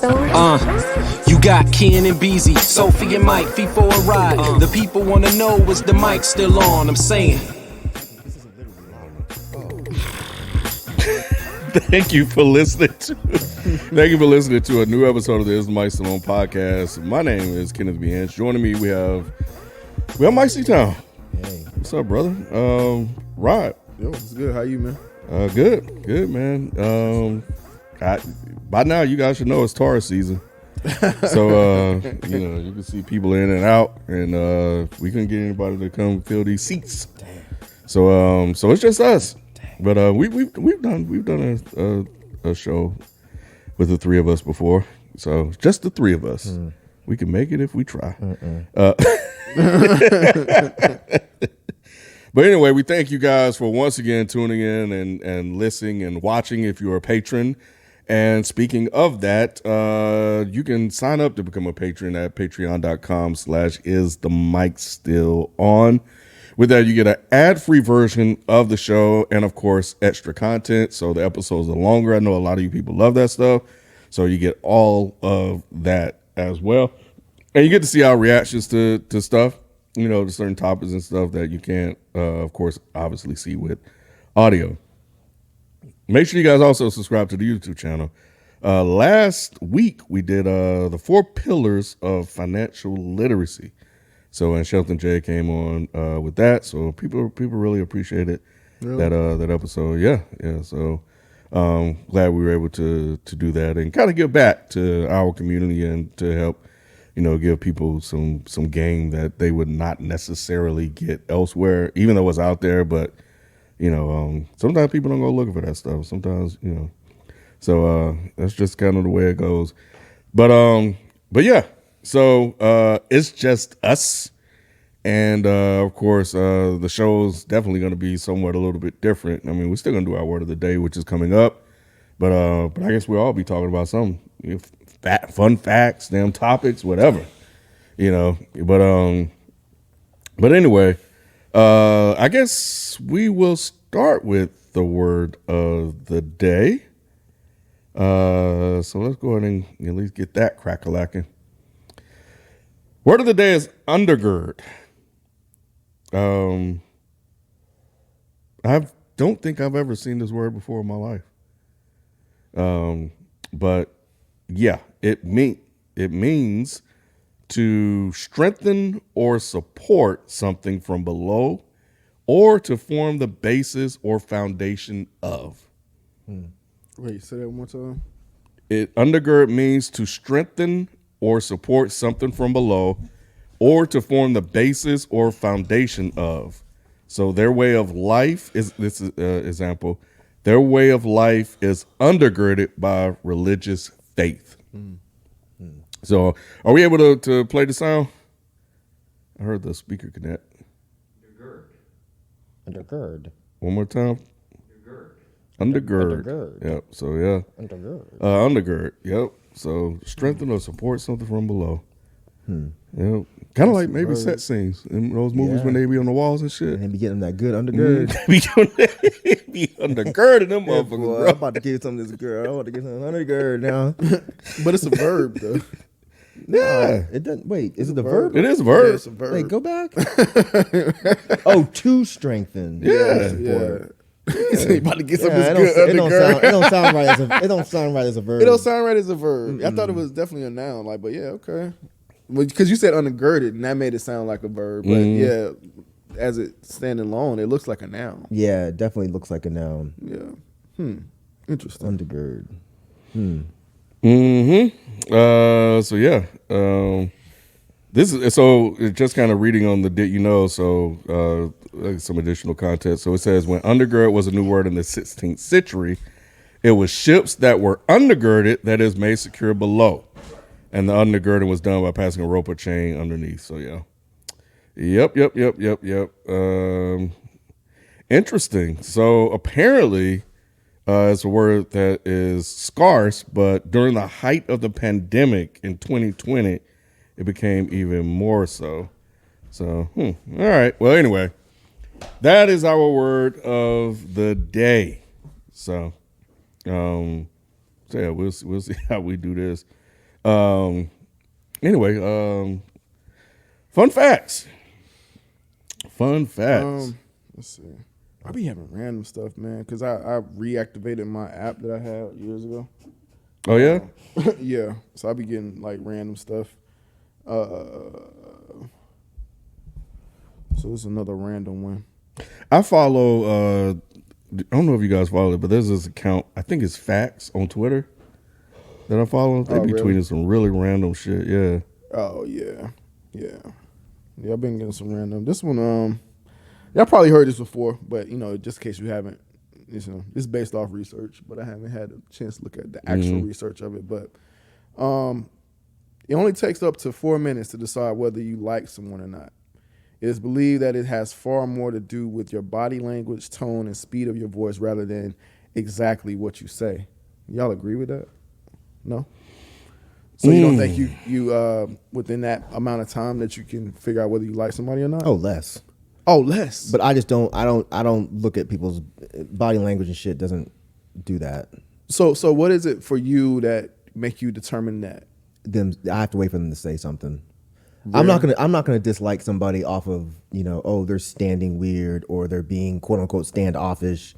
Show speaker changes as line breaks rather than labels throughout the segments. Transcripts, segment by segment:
You got Ken and Beezy, Sophie and Mike, feet for a ride. The people wanna know, is the mic still on? I'm saying.
Thank you for listening to a new episode of the Is the Mic Still On podcast. My name is Kenneth B. Inch. Joining me, we have Mike C-Town.
Hey.
What's up, brother? Rod.
Yo, it's good. How you, man?
Good, man. By now, you guys should know it's Taurus season. So, you can see people in and out, and we couldn't get anybody to come fill these seats. Damn. So it's just us. But we've done a show with the three of us before. So just the three of us. We can make it if we try. But anyway, we thank you guys for once again tuning in and listening and watching if you're a patron. And speaking of that, you can sign up to become a patron at patreon.com/isthemicstillon. With that, you get an ad-free version of the show and, of course, extra content. So the episodes are longer. I know a lot of you people love that stuff. So you get all of that as well. And you get to see our reactions to stuff, to certain topics and stuff that you can't, of course, obviously see with audio. Make sure you guys also subscribe to the YouTube channel. Last week, we did the 4 pillars of financial literacy. So, and Shelton J came on with that. So people really appreciated that episode. Yeah. So glad we were able to do that and kind of give back to our community and to help, give people some game that they would not necessarily get elsewhere, even though it's out there. But, sometimes people don't go looking for that stuff. Sometimes, so that's just kind of the way it goes. But yeah. So it's just us, and of course the show's definitely going to be somewhat a little bit different. I mean, we're still going to do our word of the day, which is coming up, but I guess we'll all be talking about some fun facts, damn topics, whatever, But anyway, I guess we will start with the word of the day. So let's go ahead and at least get that crack-a-lacking. Word of the day is undergird. I don't think I've ever seen this word before in my life. But yeah, it means to strengthen or support something from below, or to form the basis or foundation of.
Wait, say that one more time.
Undergird means to strengthen or support something from below, or to form the basis or foundation of. So their way of life is this example. Their way of life is undergirded by religious faith. So, are we able to play the sound? I heard the speaker connect.
Undergird.
One more time. Undergird. Yep. So yeah. Undergird. Yep. So strengthen or support something from below. Yep. Kind of like maybe set scenes in those movies when they be on the walls and shit.
And they be getting that good undergird.
Be undergirding them motherfuckers, bro.
I'm about to give some to this girl. I'm about to get some undergird now.
But it's a verb, though.
Yeah.
It doesn't. Wait, is it the verb?
It is a verb.
Yeah, it's a verb.
Wait, go back. To strengthen.
Yeah. You about to get some of this good undergird.
It don't sound right as a verb.
It don't sound right as a verb. I thought it was definitely a noun. But yeah, okay. Because you said undergirded, and that made it sound like a verb. But yeah, as it standing alone, it looks like a noun.
Yeah, it definitely looks like a noun.
Yeah. Interesting.
Undergird.
So yeah. This is so just kind of reading on the did you know, so some additional content. So it says when undergird was a new word in the 16th century, it was ships that were undergirded, that is made secure below. And the undergirding was done by passing a rope or chain underneath. So yeah. Yep. Interesting. So apparently it's a word that is scarce, but during the height of the pandemic in 2020, it became even more so. So, all right. Well, anyway, that is our word of the day. So, yeah, we'll see how we do this. Anyway, fun facts.
Let's see. I be having random stuff, man, because I reactivated my app that I had years ago.
Oh yeah.
Yeah, so I be getting like random stuff. So it's another random one.
I follow. I don't know if you guys follow it, but there's this account. I think it's Facts on Twitter that I follow. They be
really?
tweeting some really random shit. Yeah.
Oh yeah. I've been getting some random. This one, y'all probably heard this before, but just in case you haven't, it's based off research, but I haven't had a chance to look at the actual research of it. But it only takes up to 4 minutes to decide whether you like someone or not. It is believed that it has far more to do with your body language, tone, and speed of your voice rather than exactly what you say. Y'all agree with that? No? So you don't think you within that amount of time that you can figure out whether you like somebody or not?
Oh, less.
Oh, less.
But I just don't. I don't look at people's body language and shit. Doesn't do that.
So what is it for you that make you determine that?
I have to wait for them to say something.
Really?
I'm not gonna dislike somebody off of they're standing weird or they're being quote unquote standoffish.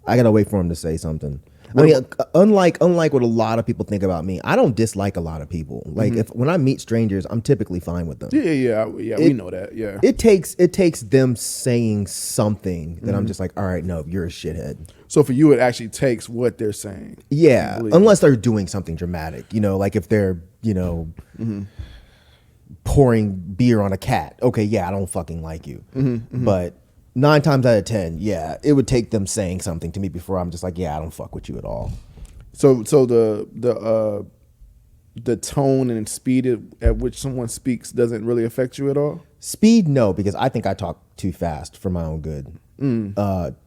I gotta wait for them to say something. I mean, unlike what a lot of people think about me, I don't dislike a lot of people. Like when I meet strangers, I'm typically fine with them.
Yeah. We know that. Yeah.
It takes them saying something that I'm just like, all right, no, you're a shithead.
So for you, it actually takes what they're saying.
Yeah, unless they're doing something dramatic, like if they're pouring beer on a cat. Okay, yeah, I don't fucking like you. But 9 times out of 10, yeah, it would take them saying something to me before I'm just like, yeah, I don't fuck with you at all.
So the tone and speed at which someone speaks doesn't really affect you at all?
Speed, no, because I think I talk too fast for my own good.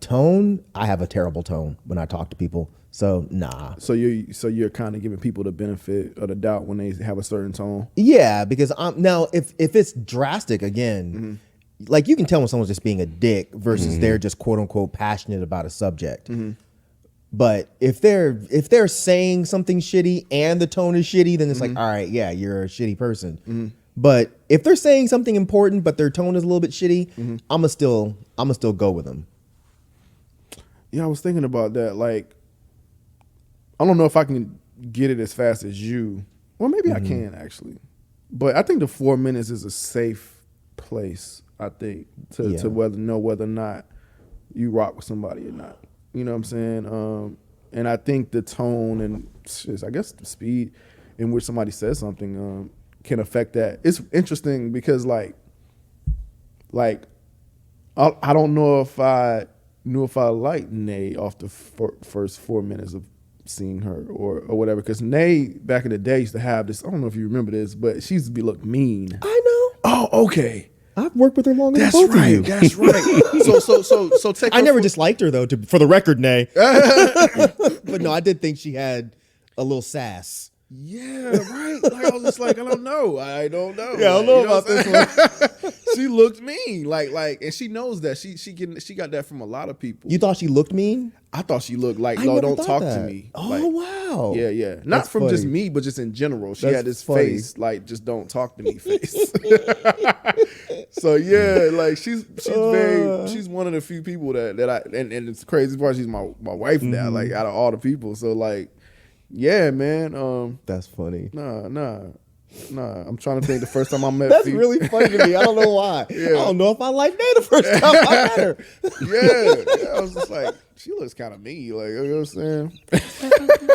Tone, I have a terrible tone when I talk to people. So nah.
So you're kind of giving people the benefit of the doubt when they have a certain tone.
Yeah, because now if it's drastic again, like you can tell when someone's just being a dick versus they're just quote unquote passionate about a subject. But if they're saying something shitty and the tone is shitty, then it's like, all right, yeah, you're a shitty person. But if they're saying something important but their tone is a little bit shitty, I'ma still go with them.
Yeah, I was thinking about that. Like, I don't know if I can get it as fast as you. Well, maybe I can actually. But I think the 4 minutes is a safe place, I think, to know whether or not you rock with somebody or not. You know what I'm saying? And I think the tone and I guess the speed in which somebody says something can affect that. It's interesting because like I don't know if I knew if I liked Nay off the first 4 minutes of seeing her or whatever, because Nay back in the day used to have this, I don't know if you remember this, but she used to look mean.
I know.
Oh, okay.
I've worked with her longer
That's
than both
right.
of you.
That's right. So take.
I never disliked her though. For the record, Nay. But no, I did think she had a little sass.
Yeah, right. Like I was just like, I don't know. Yeah, I don't
know about this
one. She looked mean, like, and she knows that. She got that from a lot of people.
You thought she looked mean?
I thought she looked like,
I
no,
never
don't
thought
talk
that.
to me.
Oh
Like,
wow.
Yeah. Not
That's
from just
funny.
me, but just in general. She
That's
had this
funny.
face, like, just don't talk to me face. So yeah, like she's one of the few people that I and it's crazy part. She's my wife now. Like out of all the people, so like, yeah, man.
That's funny.
Nah. I'm trying to think. The first time I met,
That's really funny to me. I don't know why.
Yeah.
I don't know if I liked Nay the first time I met her.
yeah, I was just like, she looks kind of mean. Like, you know what I'm saying?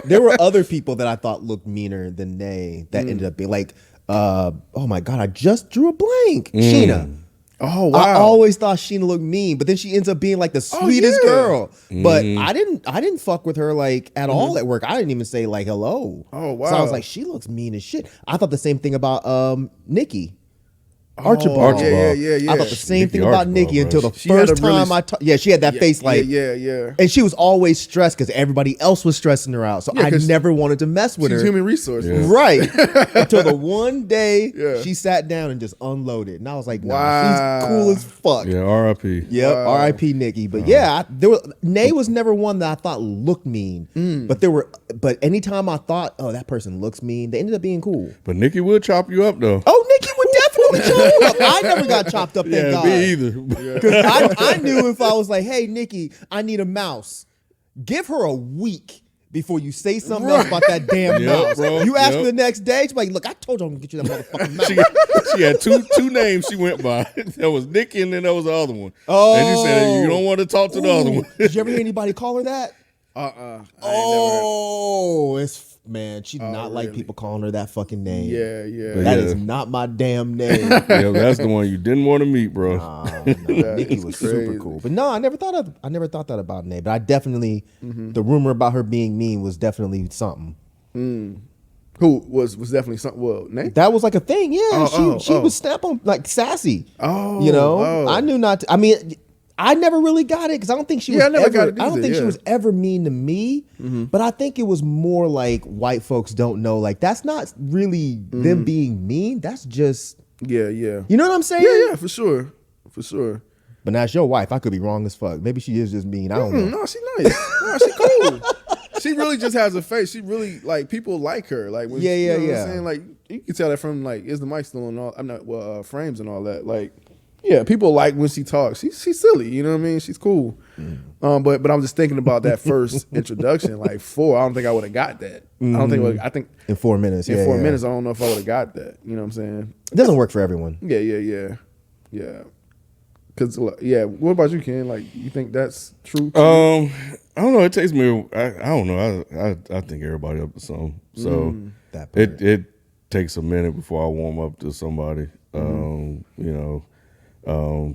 There were other people that I thought looked meaner than Nay that ended up being like, oh my God, I just drew a blank. Sheena.
Oh wow.
I always thought Sheena looked mean, but then she ends up being like the sweetest
yeah.
girl. But I didn't fuck with her like at all at work. I didn't even say like hello.
Oh wow.
So I was like, she looks mean as shit. I thought the same thing about Nikki. Archibald.
Yeah.
I thought the same
Nikki
thing about
Archibald,
Nikki
bro.
until the
She had
first
a really-
time she had that face like,
yeah.
and she was always stressed because everybody else was stressing her out. So
Yeah,
I
'cause
never wanted to mess with
She's
her.
human resources.
Yeah.
Right. Until the one day
Yeah.
she sat down and just unloaded. And I was like, nah,
Wow.
she's cool as fuck.
Yeah, R.I.P.
Yep,
Wow.
R.I.P. Nikki. But yeah, Nay was never one that I thought looked mean. But anytime I thought, oh, that person looks mean, they ended up being cool.
But Nikki would chop you up though.
Oh, Nikki would definitely chop you up. I never got chopped up, thank
yeah,
God.
me either.
Because I knew if I was like, hey, Nikki, I need a mouse, give her a week before you say something else about that damn
Yep,
mouse.
bro,
You ask
yep.
her the next day, she's like, look, I told you I'm going to get you that motherfucking mouse.
She had two names she went by. There was Nikki and then there was the other one.
Oh.
And she said you don't want to talk to the other one.
Did you ever hear anybody call her that? Oh, man, she did not like
really?
people calling her that fucking name.
Yeah.
That
Yeah.
is not my damn name.
Yeah, that's the one you didn't want to meet, bro.
Nikki
it's
was
crazy.
super cool. But no, I never thought that about Nate. But I definitely the rumor about her being mean was definitely something.
Who was definitely something. Well, Nate.
That was like a thing. Yeah, she
oh.
was snap on like sassy.
Oh,
you know,
oh.
I knew not. I mean, I never really got it because I don't think she was.
Yeah, I never
ever,
got it
I don't
either,
think she
yeah.
was ever mean to me. But I think it was more like white folks don't know. Like that's not really them being mean. That's just
Yeah.
you know what I'm saying.
Yeah, for sure.
But now it's your wife. I could be wrong as fuck. Maybe she is just mean. I don't know.
No, she nice. No, she cool. She really just has a face. She really like people like her. Like when,
Yeah,
you know what
yeah.
I'm saying? Like you can tell that from like is the mic still on all I'm not frames and all that. Like yeah, people like when she talks. She's silly, you know what I mean? She's cool. But I'm just thinking about that first introduction, like 4. I don't think I would have got that. I don't think I think
In 4 minutes.
in
Yeah,
4
yeah.
minutes I don't know if I would have got that. You know what I'm saying?
It doesn't work for everyone.
Yeah. Cause yeah, what about you, Ken? Like you think that's true?
I don't know. It takes me. I don't know. I think everybody up to something. So
That part.
it takes a minute before I warm up to somebody. You know.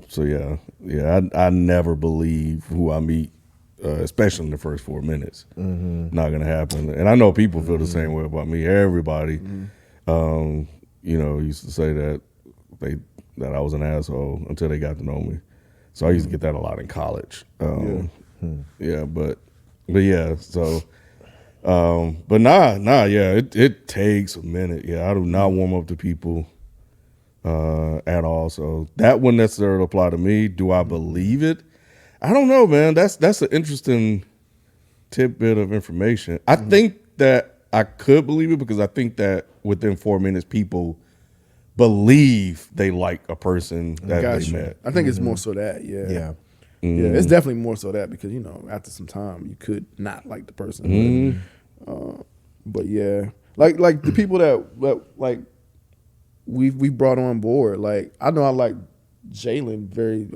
So yeah. I never believe who I meet, especially in the first 4 minutes. Not gonna happen. And I know people feel the same way about me. Everybody, you know, used to say that that I was an asshole until they got to know me. So I used to get that a lot in college. Yeah, but yeah, so but yeah, it takes a minute. Yeah, I do not warm up to people at all. So that wouldn't necessarily apply to me. Do I believe it? I don't know, man. That's an interesting tidbit of information. I think that I could believe it because I think that within 4 minutes people believe they like a person that they
Gotcha.
met.
I think it's more so that. Yeah.
Yeah.
Yeah, it's definitely more so that because you know after some time you could not like the person, but yeah, like the people that like we brought on board. Like I know I like Jalen very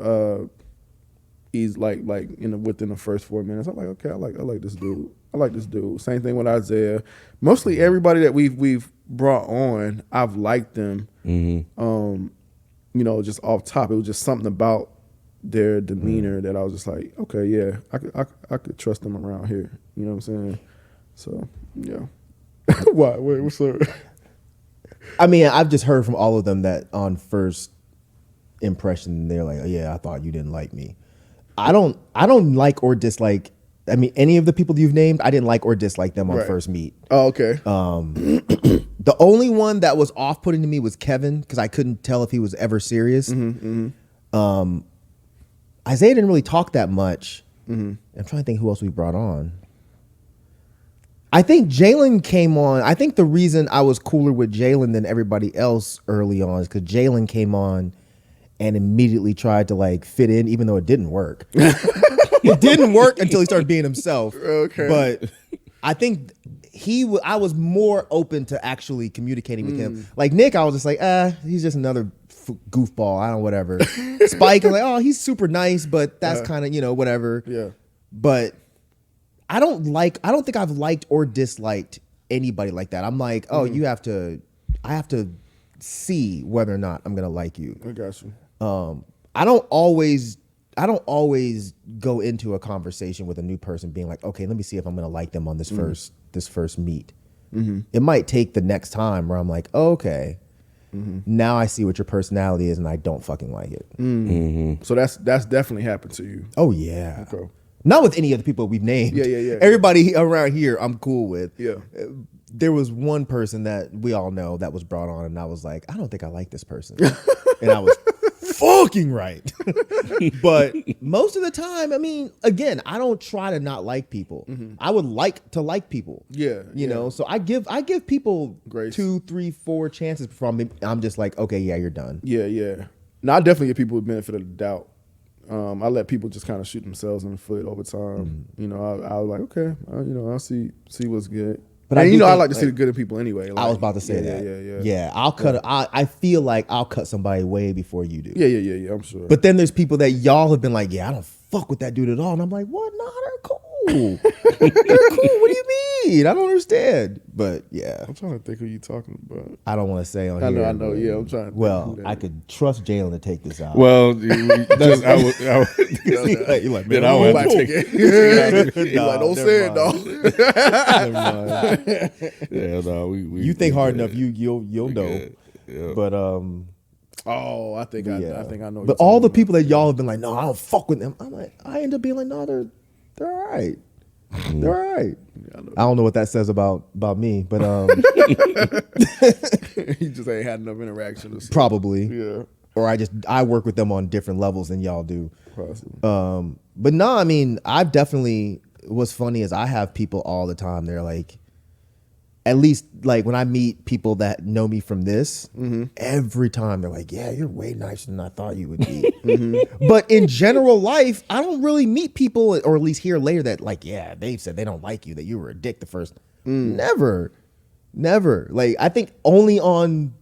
easy. Like within the first 4 minutes, I'm like okay, I like this dude. I like this dude. Same thing with Isaiah. Mostly everybody that we've brought on, I've liked them. You know, just off top, it was just something about their demeanor that I was just like, okay, yeah, I could trust them around here. You know what I'm saying? So yeah. Why? Wait, what's up?
I mean, I've just heard from all of them that on first impression, they're like, oh, yeah, I thought you didn't like me. I don't like or dislike. I mean, any of the people you've named, I didn't like or dislike them on
Right.
first meet.
Oh, okay.
The only one that was off-putting to me was Kevin because I couldn't tell if he was ever serious. Isaiah didn't really talk that much. I'm trying to think who else we brought on. I think Jalen came on. I think the reason I was cooler with Jalen than everybody else early on is because Jalen came on and immediately tried to like fit in, even though it didn't work. It didn't work until he started being himself.
Okay.
But I think I was more open to actually communicating with him. Like Nick, I was just like, he's just another goofball. I don't know, whatever. Spike, I'm like, oh, he's super nice, but that's kind of, whatever.
Yeah.
But I don't think I've liked or disliked anybody like that. I'm like, oh, I have to see whether or not I'm gonna like you.
I got you.
I don't always go into a conversation with a new person being like, okay, let me see if I'm gonna like them on this first meet. It might take the next time where I'm like, oh, okay. Now I see what your personality is, and I don't fucking like it.
So that's definitely happened to you.
Oh yeah.
Okay.
Not with any of the people we've named.
Yeah.
Everybody around here, I'm cool with.
Yeah.
There was one person that we all know that was brought on, and I was like, I don't think I like this person, and I was fucking right. But most of the time, I mean, again, I don't try to not like people. I would like to like people.
Yeah,
you know. So I give people
Grace. 2,
3, 4 chances before I'm just like, okay, yeah, you're done.
Yeah. No, I definitely give people the benefit of the doubt. I let people just kind of shoot themselves in the foot over time. You know, I was like, okay, I'll see what's good.
But
And
I
you know,
do
I
think,
like to see
like-
the good in people anyway.
I
like-
was about to say that.
Yeah.
I'll cut. I feel like I'll cut somebody way before you do.
Yeah. I'm sure.
But then there's people that y'all have been like, yeah, I don't fuck with that dude at all. And I'm like, what? Nah, they're cool. They're cool. What do you mean? I don't understand. But yeah,
I'm trying to think who you talking about.
I don't want to say on
I
here.
know.
but-
Yeah, I'm trying to think
Well,
who that
I
is.
could trust Jalen to take this out.
Well, just, I would,
You're like,
then
man,
I would
Back
have to take
again.
it.
He's like, don't
never
say it,
mind.
dog.
Never mind.
Yeah, no, we
You think
we
hard
good.
enough, you'll
We
know.
good. Yeah.
But
Oh, I think I
yeah.
know.
But all the people that y'all have been like, no, I don't fuck with them. I'm like, I end up being like, no, they're all right. They're all right. I don't know what that says about me, but
he just ain't had enough interaction. Or something.
probably.
Yeah,
Or I work with them on different levels than y'all do.
possibly.
But no, I mean, I've definitely, what's funny is I have people all the time. They're like, at least like when I meet people that know me from this, every time they're like, yeah, you're way nicer than I thought you would be. But in general life, I don't really meet people, or at least hear later that like, yeah, they said they don't like you, that you were a dick the first. Never. Like, I think only on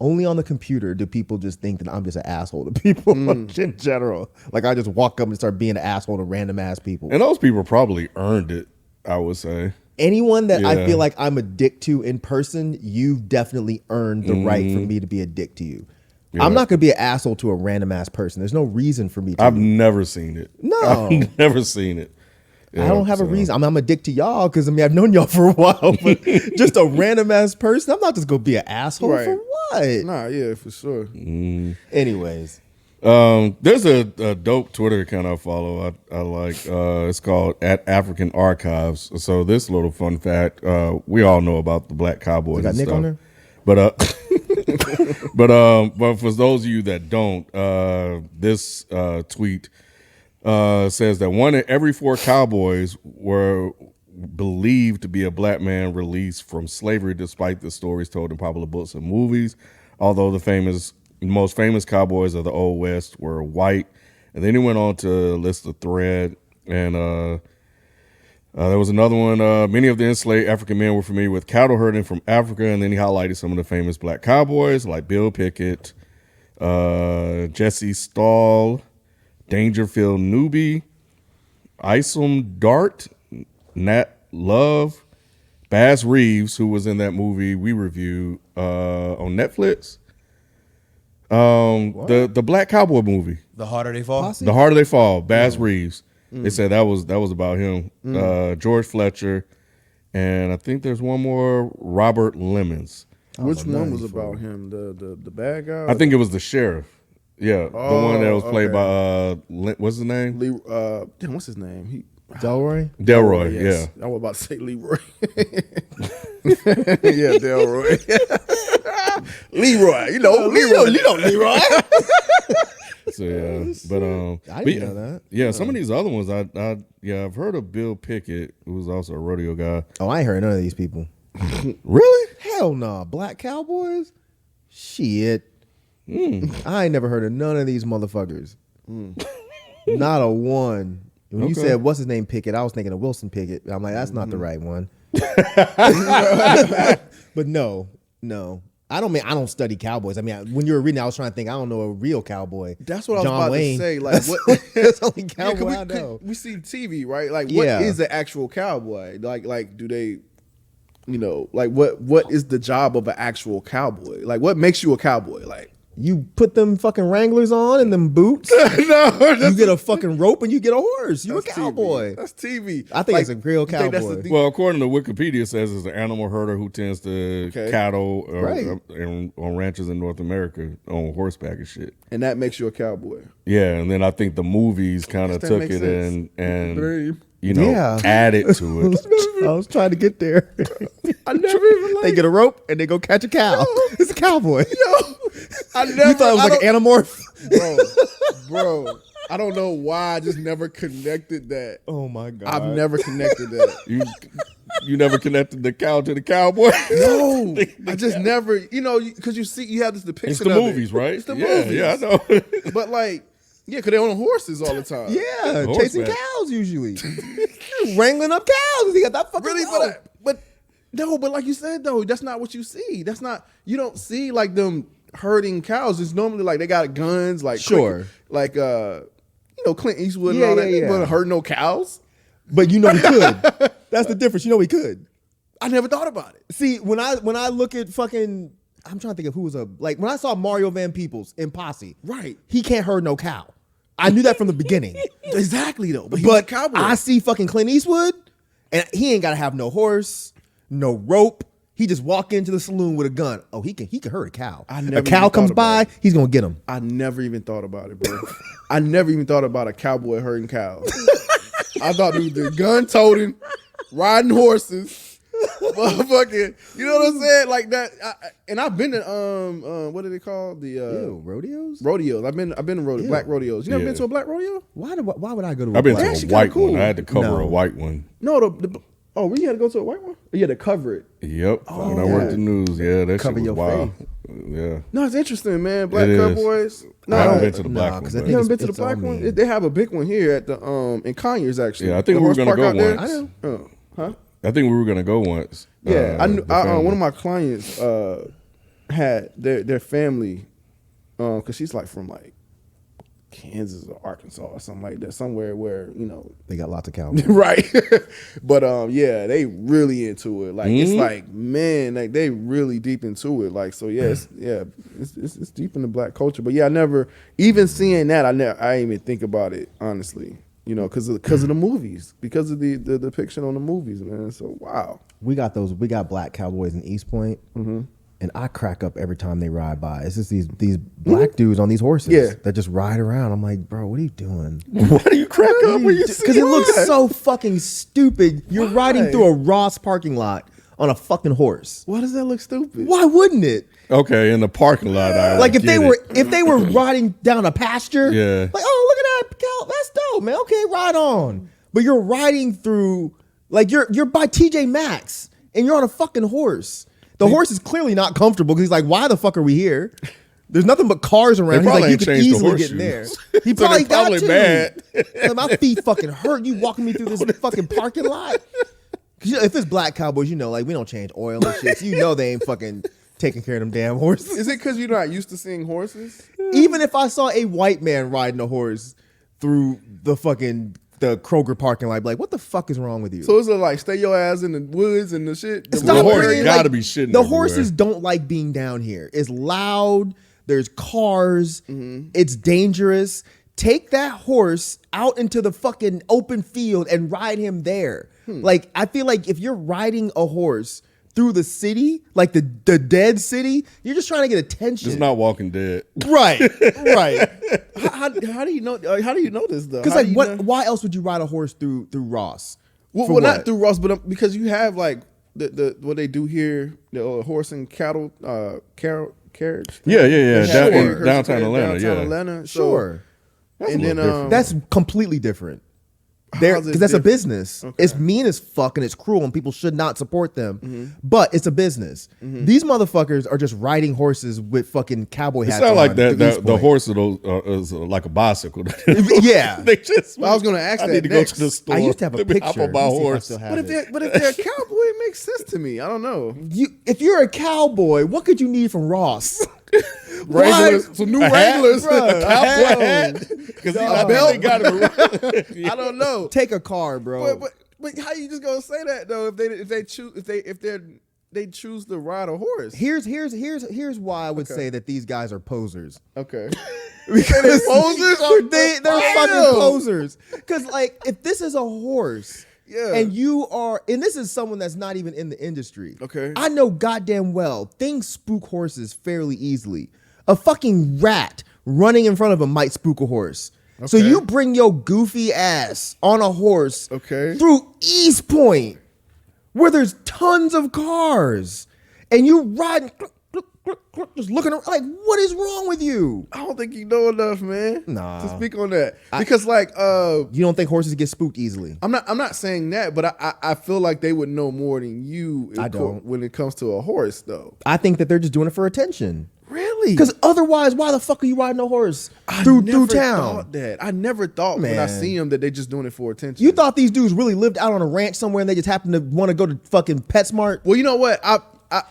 the computer do people just think that I'm just an asshole to people in general. Like, I just walk up and start being an asshole to random ass people.
And those people probably earned it, I would say.
Anyone that I
Yeah.
feel like I'm a dick to in person, you've definitely earned the right for me to be a dick to you.
Yeah.
I'm not going to be an asshole to a random ass person. There's no reason for me to.
I've never seen it.
No.
I've never seen it.
I don't have a reason. I'm a dick to y'all because I mean I've known y'all for a while, but just a random ass person, I'm not just gonna be an asshole
Right.
for what?
Nah, yeah, for sure.
Anyways,
There's a dope Twitter account I follow. I like. It's called @African Archives. So this little fun fact, we all know about the Black Cowboys.
got
and
Nick
stuff.
on there?
But but for those of you that don't, this tweet says that 1 in every 4 cowboys were believed to be a black man released from slavery, despite the stories told in popular books and movies. Although the most famous cowboys of the Old West were white, and then he went on to list a thread, and there was another one. Many of the enslaved African men were familiar with cattle herding from Africa, and then he highlighted some of the famous black cowboys like Bill Pickett, Jesse Stahl, Dangerfield Newby, Isom Dart, Nat Love, Bass Reeves, who was in that movie we reviewed on Netflix. The Black Cowboy movie,
The harder they fall.
Posse?
The Harder They Fall, Bass Reeves. They said that was about him. George Fletcher, and I think there's one more, Robert Lemons.
Which one was about him? The bad guy?
I think it was the sheriff. Yeah, the one that was played
okay.
by what's his name?
Damn, what's his name?
Delroy.
Delroy.
Yes.
Yeah.
I was about to say Leroy. Yeah, Delroy. Leroy, you know Leroy.
So yeah, but
I didn't know that.
Yeah, some of these other ones, I've heard of Bill Pickett, who was also a rodeo guy.
Oh, I ain't heard none of these people.
Really?
Hell no, Black Cowboys. Shit. I ain't never heard of none of these motherfuckers. Not a one. When you
Okay.
said what's his name Pickett, I was thinking of Wilson Pickett. I'm like, that's not the right one. But no. I don't study cowboys. I mean, when you were reading, I was trying to think. I don't know a real cowboy.
That's what I was
John
about
Wayne.
to say. Like, what?
That's the only
Yeah, 'cause
cowboy I know.
we see TV, right? Like, what
Yeah.
is an actual cowboy? Like, do they, like, what is the job of an actual cowboy? Like, what makes you a cowboy? Like,
You put them fucking Wranglers on and them boots. You get a fucking rope and you get a horse. You a cowboy.
TV. That's TV.
I think it's a real cowboy.
Well, according to Wikipedia, it says it's an animal herder who tends to cattle on ranches in North America on horseback and shit.
And that makes you a cowboy.
Yeah, and then I think the movies kind of took it and you know, added to it.
I was trying to get there.
I never even
They get a rope and they go catch a cow. It's a cowboy.
I never.
You thought it was like an anamorph?
Bro. I don't know why I just never connected that.
Oh my God.
I've never connected that.
You never connected the cow to the cowboy?
No, I just never. You know, because you have this depiction.
It's the movies, right?
It's the movies.
Yeah, I know.
But like, yeah, because they're on horses all the time.
Yeah,
Horseback.
chasing cows usually. Wrangling up cows. You got that fucking
Really,
rope.
but like you said though, that's not what you see. That's not, you don't see like them herding cows. It's normally like they got guns, like
Sure.
like Clint Eastwood and all that. They wouldn't hurt no cows.
But you know we could. That's the difference. You know we could.
I never thought about it.
See, when I look at fucking, I'm trying to think of who was when I saw Mario Van Peebles in Posse,
Right.
he can't herd no cow. I knew that from the beginning.
Exactly though. But he's a cowboy.
I see fucking Clint Eastwood, and he ain't got to have no horse, no rope. He just walk into the saloon with a gun. Oh, he can herd a cow.
I never
A cow
even
comes
thought
by,
about it.
he's gonna get him.
I never even thought about it, bro. I never even thought about a cowboy herding cows. I thought it was the gun toting, riding horses, motherfucking. You know what I'm saying? Like that. And I've been to what are they called? The
Rodeos?
rodeos. I've been to black rodeos. You never been to a black rodeo?
Why would I go to?
I've been
black-
to a
actually
white
kinda cool.
one. I had to cover
No.
a white one.
No, we had to go to a white one. You had to cover it.
Yep. When I worked the news, that
Cover
shit
your
was wild.
face.
Yeah.
No, it's interesting, man. Black
It is.
cowboys. No,
I haven't
I-
been to the black
Nah,
one.
'cause I
but-
think
you haven't been to the
it's all
black one?
mean.
They have a big one here at the in Conyers actually.
Yeah, I think
The
we were
horse
gonna
park
go
out there.
once.
I know.
Huh?
I think we were gonna go once.
Yeah, I knew.
the family.
One of my clients had their family, because she's like from like Kansas or Arkansas or something like that, somewhere where
They got lots of cows.
right. But yeah, they really into it. Like it's like, man, like they really deep into it. Like so, it's deep in the black culture. But yeah, I never even seeing that. I didn't even think about it honestly. Because of the movies, because of the depiction on the movies, man. So wow,
We got black cowboys in East Point, and I crack up every time they ride by. It's just these black dudes on these horses that just ride around. I'm like, bro, what are you doing?
Why do you crack up when you see
Because it looks
that?
so fucking stupid. You're riding through a Ross parking lot on a fucking horse.
why does that look stupid?
Why wouldn't it?
Okay, in the parking lot. I
Like if
get
they were riding down a pasture,
Yeah.
like, oh, look at that cow, that's dope, man. Okay, ride on. But you're riding through, like you're by TJ Maxx and you're on a fucking horse. The horse is clearly not comfortable because he's like, why the fuck are we here? There's nothing but cars around.
They
He's like,
probably
you
ain't
could
changed the
easily get in there.
horseshoes.
He
So
probably
they're
got
probably
to.
mad.
Like, my feet fucking hurt. You walking me through this fucking parking lot. 'Cause, if it's black cowboys, like we don't change oil and shit. So they ain't fucking taking care of them damn horses.
Is it because you're not used to seeing horses?
Even if I saw a white man riding a horse through the Kroger parking lot, I'd be like, what the fuck is wrong with you?
So it's like stay your ass in the woods and the shit.
Stop
The horse
bringing,
gotta be shitting
The
everywhere.
horses don't like being down here. It's loud. There's cars. It's dangerous. Take that horse out into the fucking open field and ride him there. Like, I feel like if you're riding a horse through the city, like the dead city, you're just trying to get attention.
It's not Walking Dead.
Right.
How do you know? How do you know this though?
Because
How do you know?
why else would you ride a horse through Ross?
Well,
For
not
what?
through Ross, but because you have like the what they do here, the horse and cattle carriage.
Yeah.
They have
Down-
it
in downtown Atlanta.
Downtown
Yeah.
Atlanta. So,
Sure.
and
a
then
little different.
That's completely different.
How's it
Because that's a
different?
business.
Okay.
It's mean as fuck and it's cruel and people should not support them.
Mm-hmm.
But it's a business. These motherfuckers are just riding horses with fucking cowboy
It
hats
sounds
on.
like that.
through East
The
Point.
horse is like a bicycle.
Yeah.
They just.
Well, I was gonna ask
I
that
need to
next.
go to the store.
I used to have a
Let me hop
picture.
on my
Let me see if I
horse.
still have
But if
it.
they're a cowboy, it makes sense to me. I don't know.
If you're a cowboy, what could you need from Ross?
Wranglers, some new
A hat?
Wranglers,
Bruh,
a cowboy hat.
Because
A belt. I don't know.
Take a car, bro.
But how you just gonna say that though? If they choose if they're they choose to ride a horse?
Here's why I would say that these guys are posers.
Okay.
Because
They posers?
they're fucking posers. Because like, if this is a horse,
Yeah.
and you are, and this is someone that's not even in the industry.
Okay.
I know goddamn well things spook horses fairly easily. A fucking rat running in front of them might spook a horse. So
Okay.
you bring your goofy ass on a horse
Okay.
through East Point, where there's tons of cars, and you riding, just looking around, like, what is wrong with you?
I don't think you know enough, man.
Nah.
To speak on that. Because like
You don't think horses get spooked easily?
I'm not saying that, but I feel like they would know more than you
I don't.
when it comes to a horse though.
I think that they're just doing it for attention.
Really?
Because otherwise, why the fuck are you riding a horse through town?
Thought that. I never thought when I
Man.
see them that they just doing it for attention.
You thought these dudes really lived out on a ranch somewhere and they just happened to want to go to fucking PetSmart?
Well, you know what? I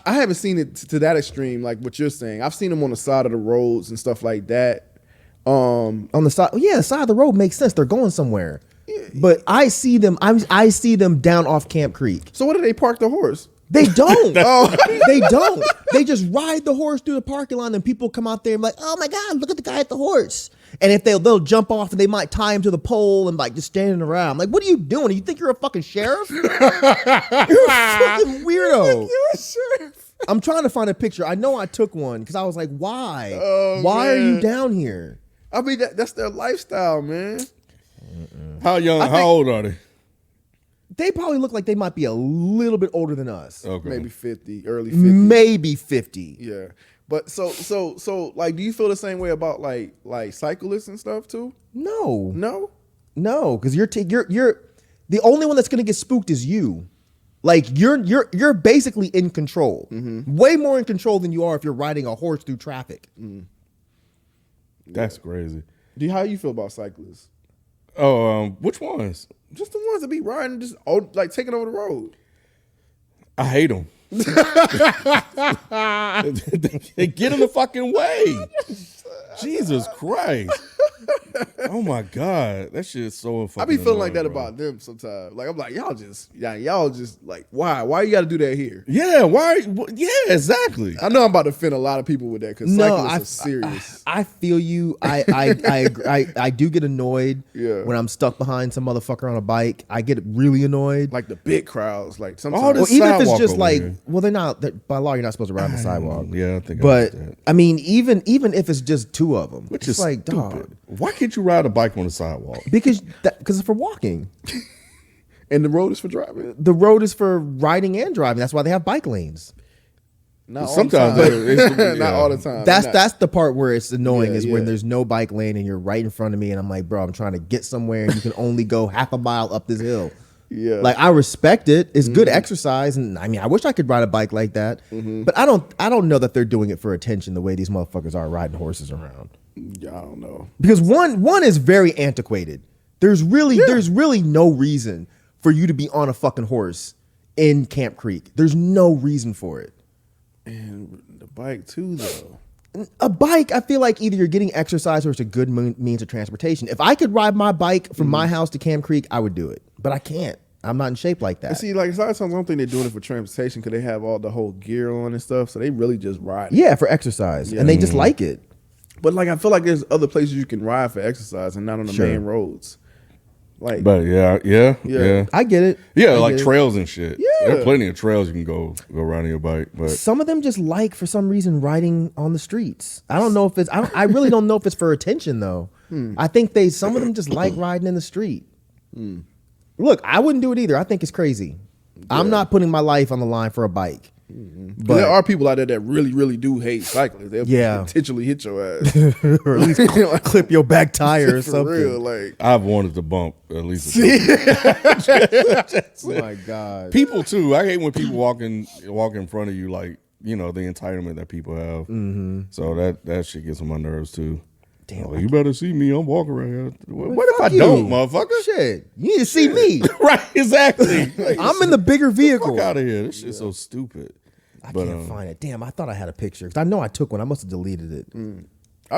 haven't seen it to that extreme like what you're saying. I've seen them on the side of the roads and stuff like that.
On the side, yeah, the side of the road makes sense. They're going somewhere. But I see them. I see them down off Camp Creek.
So what do they park the horse?
They don't. They don't. They just ride the horse through the parking lot, and people come out there and be like, "Oh my god, look at the guy at the horse!" And if they'll jump off and they might tie him to the pole and like just standing around. I'm like, what are you doing? You think you're a fucking sheriff? You're a fucking weirdo.
You're a sheriff.
I'm trying to find a picture. I know I took one because I was like, why?
Oh,
why are you
man.
down here?
I mean that's their lifestyle, man.
How young? How old are they?
They probably look like they might be a little bit older than us.
Okay.
Maybe 50, early 50.
Maybe 50.
Yeah. But so like do you feel the same way about like cyclists and stuff too?
No.
No?
Because you're the only one that's gonna get spooked is you. Like you're basically in control. Way more in control than you are if you're riding a horse through traffic.
That's crazy.
How you feel about cyclists?
Oh, which ones?
Just the ones that be riding, just like taking over the road.
I hate them. They get in the fucking way. Jesus Christ. Oh my God. That shit is so fucking
I be feeling like
annoying,
that
bro.
about them sometimes. Like I'm like, y'all just like, why? Why you got to do that here?
Yeah, why? Yeah, exactly.
I know I'm about to offend a lot of people with that because cyclists are serious.
I feel you. I do get annoyed
Yeah.
when I'm stuck behind some motherfucker on a bike. I get really annoyed.
Like the big crowds, like sometimes.
All
Well,
this
even if it's
sidewalk
just
over
like,
here.
well, they're not by law. You're not supposed to ride on the sidewalk.
Yeah, I think I
But
understand.
I mean, even if it's just two of them,
Which
it's
is
like,
stupid.
dog,
Why can't you ride a bike on the sidewalk?
because it's for walking.
And the road is for driving.
The road is for riding and driving. That's why they have bike lanes.
Not
Sometimes
all the time.
it's-
Not
yeah.
all the time.
That's the part where it's annoying
Yeah,
is when
yeah.
there's no bike lane and you're right in front of me and I'm like, bro, I'm trying to get somewhere and you can only go half a mile up this hill.
Yeah.
Like I respect it. It's good exercise, and I mean, I wish I could ride a bike like that. But I don't know that they're doing it for attention the way these motherfuckers are riding horses around.
Yeah, I don't know.
Because one is very antiquated. There's really no reason for you to be on a fucking horse in Camp Creek. There's no reason for it.
And the bike too, though.
A bike, I feel like either you're getting exercise or it's a good means of transportation. If I could ride my bike from my house to Camp Creek, I would do it. But I can't. I'm not in shape like that.
And see, like a lot of times I don't think they're doing it for transportation because they have all the whole gear on and stuff. So they really just ride.
Yeah, for exercise. And they just like it.
But like I feel like there's other places you can ride for exercise and not on the
Sure.
main roads. Like
But yeah.
I get it.
Yeah,
I
like
get it.
trails and shit.
Yeah.
There are plenty of trails you can go ride on your bike. But
Some of them just like, for some reason, riding on the streets. I don't know if it's, I really don't know if it's for attention though. I think some of them just like riding in the street. Look, I wouldn't do it either. I think it's crazy. I'm not putting my life on the line for a bike.
but there are people out there that really, really do hate cyclists. They'll
Yeah.
intentionally hit your ass.
Or at least clip your back tire or
For
something.
real, like
I've wanted to bump at least.
Oh my God.
People too. I hate when people walk in front of you, like, you know, the entitlement that people have. So that shit gets on my nerves too.
Damn.
Oh, you better see me. I'm walking right here. What if I
Fuck you.
don't, motherfucker?
Shit. You need to see me.
Right, exactly. Like,
I'm in the bigger vehicle.
fuck out of here. This shit's so stupid.
I can't find it. Damn, I thought I had a picture. Because I know I took one. I must have deleted it.
I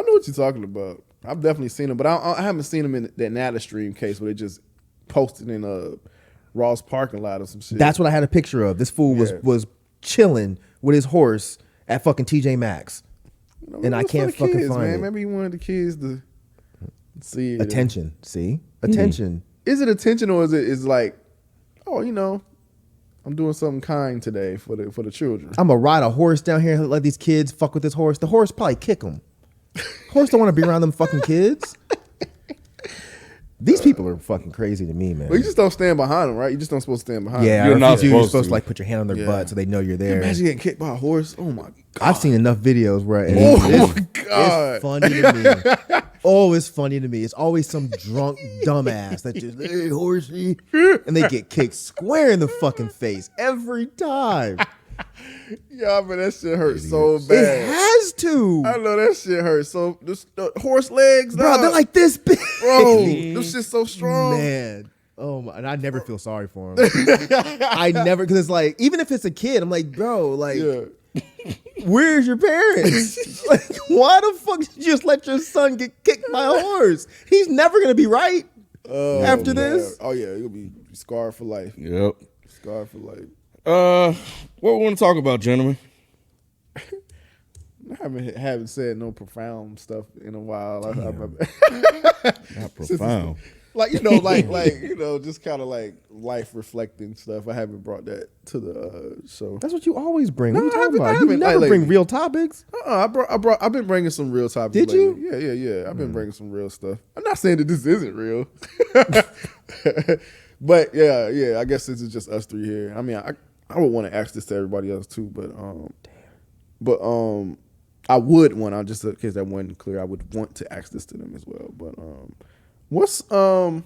know what you're talking about. I've definitely seen them, but I haven't seen them in that Nata Stream case where they just posted in a Ross parking lot or some shit.
That's what I had a picture of. This fool
Yeah.
was chilling with his horse at fucking TJ Maxx,
You know,
and I
it's for
can't
the
fucking
kids,
find
man.
it.
Maybe he wanted the kids to see it.
Attention, see, attention.
Is it attention or is like, oh, you know, I'm doing something kind today for the children.
I'm gonna ride a horse down here and let these kids fuck with this horse. The horse probably kick him. Horse don't want to be around them fucking kids. These people are fucking crazy to me, man.
Well, you just don't stand behind them, right? You just don't supposed to stand behind
Yeah,
them.
You're
or if
not
you do, you're
supposed
supposed
to.
to like put your hand on their
Yeah.
butt so they know you're there.
Imagine getting kicked by a horse. Oh my god.
I've seen enough videos where
Oh my god.
it's funny to me. Oh, it's funny to me. It's always some drunk dumbass that just, hey, horsey, and they get kicked square in the fucking face every time.
Yeah, but that shit hurts so
It
bad.
has to.
I know that shit hurts. So the horse legs,
Bro,
dog.
they're like this big.
bro, this shit's so strong.
Man. Oh my, and I never feel sorry for him. I never, because it's like, even if it's a kid, I'm like, bro, like,
Yeah.
where's your parents? Like, why the fuck did you just let your son get kicked by a horse? He's never gonna be right after this.
Oh yeah, you'll be scarred for life.
Yep.
Scarred for life.
What we want to talk about, gentlemen?
I haven't said no profound stuff in a while.
Not profound.
Like you know, just kind of like life reflecting stuff. I haven't brought that to the show.
That's what you always bring.
No,
What are you
I
talking
haven't- I
about? You
haven't.
never
Like,
bring real topics.
I've been bringing some real topics.
Did
lately.
you?
Yeah. I've been bringing some real stuff. I'm not saying that this isn't real, but yeah. I guess this is just us three here. I mean, I would want to ask this to everybody else too, but I would want. I just in case that wasn't clear, I would want to ask this to them as well. But what's some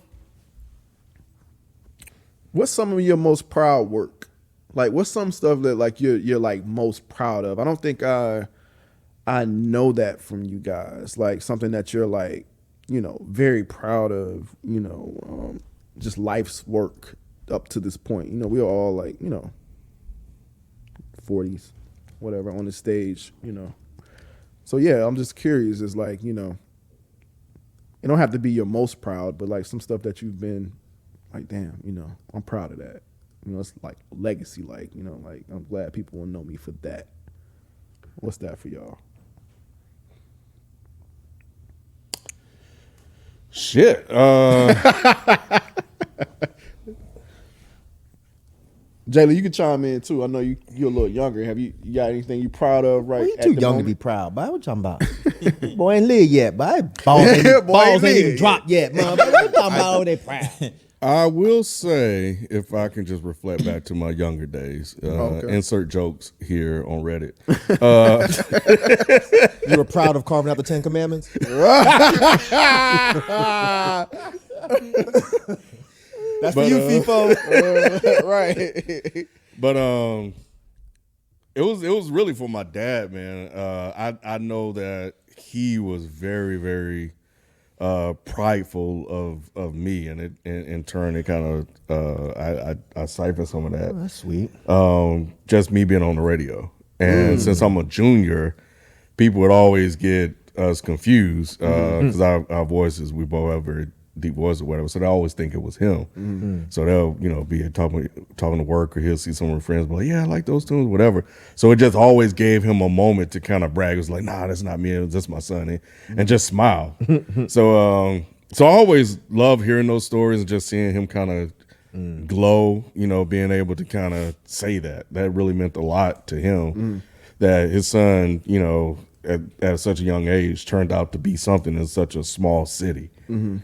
of your most proud work? Like, what's some stuff that like you're like most proud of? I don't think I know that from you guys. Like something that you're like, you know, very proud of. You know, just life's work up to this point. You know, we're all like, you know, 40s, whatever, on the stage. You know, so yeah, I'm just curious. It's like, you know, it don't have to be your most proud, but like some stuff that you've been like, damn, you know, I'm proud of that. You know, it's like legacy, like, you know, like I'm glad people will know me for that. What's that for y'all?
Shit.
Jayla, you can chime in too. I know you're a little younger. Have you got anything you proud of right
Well, you
at
too
the
young
moment?
to be proud, boy. What you talking about? Boy, ain't live yet, boy. Balls ain't,
Yeah, boy,
balls
ain't
ain't
live
even
yet.
dropped yet, man. What you talking about? Oh, they proud.
I will say, if I can just reflect back to my younger days,
Okay.
insert jokes here on Reddit.
You were proud of carving out the 10 Commandments? That's for you, FIFO.
Right.
But it was really for my dad, man. I know that he was very, very prideful of me, and it in turn it kind of I siphoned some of that.
That's sweet.
Just me being on the radio, and since I'm a junior, people would always get us confused because our voices, we both have very deep voices or whatever, so they always think it was him. So they'll be talking to work, or he'll see some of her friends, but like, yeah, I like those tunes, whatever. So it just always gave him a moment to kind of brag. It was like, nah, that's not me, it's just my son, and just smile. So I always love hearing those stories and just seeing him kind of glow, being able to kind of say that really meant a lot to him, that his son, at such a young age turned out to be something in such a small city, and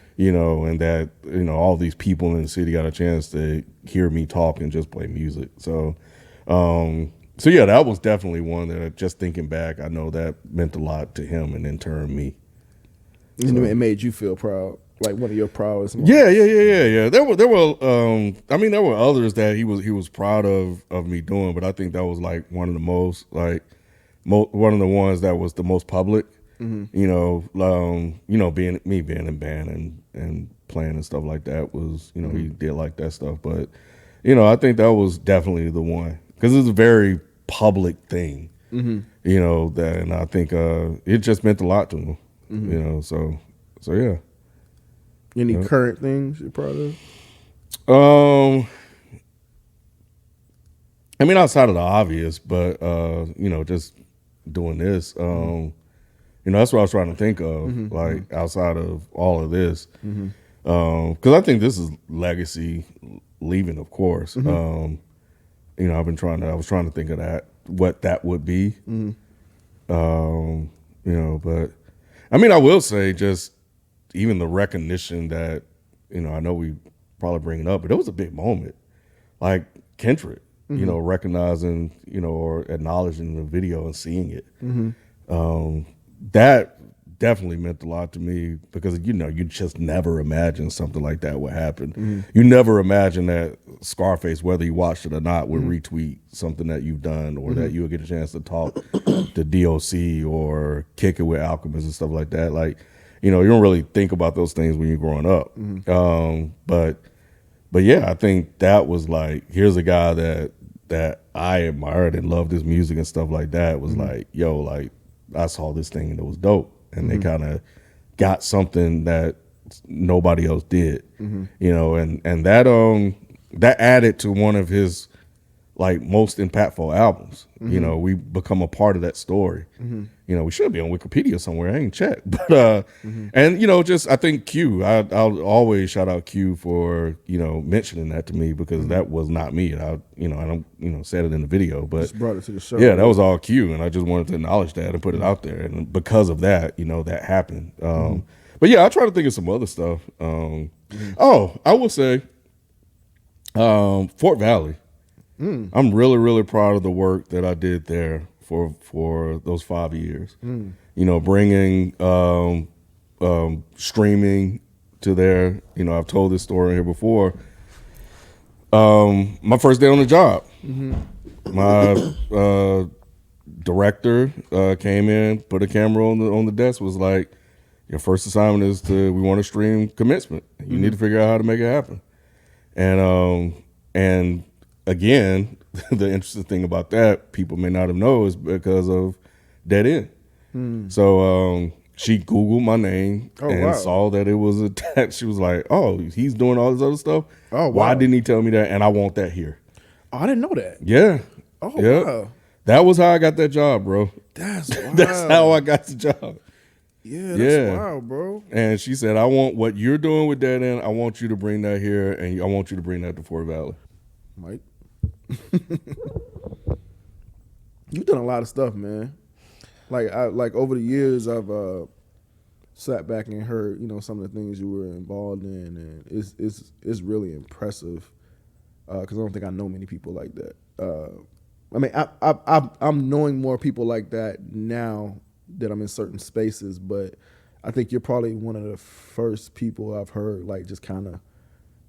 that, all these people in the city got a chance to hear me talk and just play music. So yeah, that was definitely one that, just thinking back, I know that meant a lot to him and in turn me.
And it made you feel proud, like one of your proudest moments.
Yeah. There were others that he was proud of me doing, but I think that was like one of the most, like, one of the ones that was the most public. Being in band and playing and stuff like that was, he did like that stuff. But, I think that was definitely the one, because it's a very public thing, that, and I think it just meant a lot to him, so yeah.
Any current things you're proud of?
I mean, outside of the obvious, but just doing this, that's what I was trying to think of, like outside of all of this, because I think this is legacy leaving, of course. I was trying to think of that, what that would be, but I mean, I will say just even the recognition that, I know we probably bring it up, but it was a big moment, like Kendrick. Recognizing, or acknowledging the video and seeing it. That definitely meant a lot to me because, you just never imagine something like that would happen. You never imagine that Scarface, whether you watched it or not, would retweet something that you've done or that you would get a chance to talk to DOC or kick it with Alchemist and stuff like that. Like, you don't really think about those things when you're growing up. But yeah, I think that was like, here's a guy that I admired and loved his music and stuff like that. Was like, yo, like I saw this thing and it was dope, and they kind of got something that nobody else did, and that added to one of his like most impactful albums. We become a part of that story. We should be on Wikipedia somewhere. I ain't checked, but and just I think Q. I'll always shout out Q for mentioning that to me because that was not me. I don't said it in the video, but
Just brought it to the show.
Yeah, that was all Q, and I just wanted to acknowledge that and put it out there. And because of that, that happened. But yeah, I try to think of some other stuff. Oh, I will say, Fort Valley. I'm really, really proud of the work that I did there for those 5 years. Bringing streaming to there. I've told this story here before. My first day on the job, my director came in, put a camera on the desk, was like, your first assignment is we want to stream commencement. You need to figure out how to make it happen. And again, the interesting thing about that, people may not have known, is because of Dead End. So she Googled my name and saw that it was attached. She was like, oh, he's doing all this other stuff?
Oh, wow.
Why didn't he tell me that? And I want that here.
Oh, I didn't know that.
Yeah.
Oh,
yeah.
wow.
That was how I got that job, bro.
That's wild.
That's how I got the job.
Yeah, that's wild, bro.
And she said, I want what you're doing with Dead End. I want you to bring that here, and I want you to bring that to Fort Valley.
Mike. You've done a lot of stuff, man. Like over the years, I've sat back and heard, some of the things you were involved in, and it's really impressive. Because I don't think I know many people like that. I mean, I'm knowing more people like that now that I'm in certain spaces, but I think you're probably one of the first people I've heard like just kind of,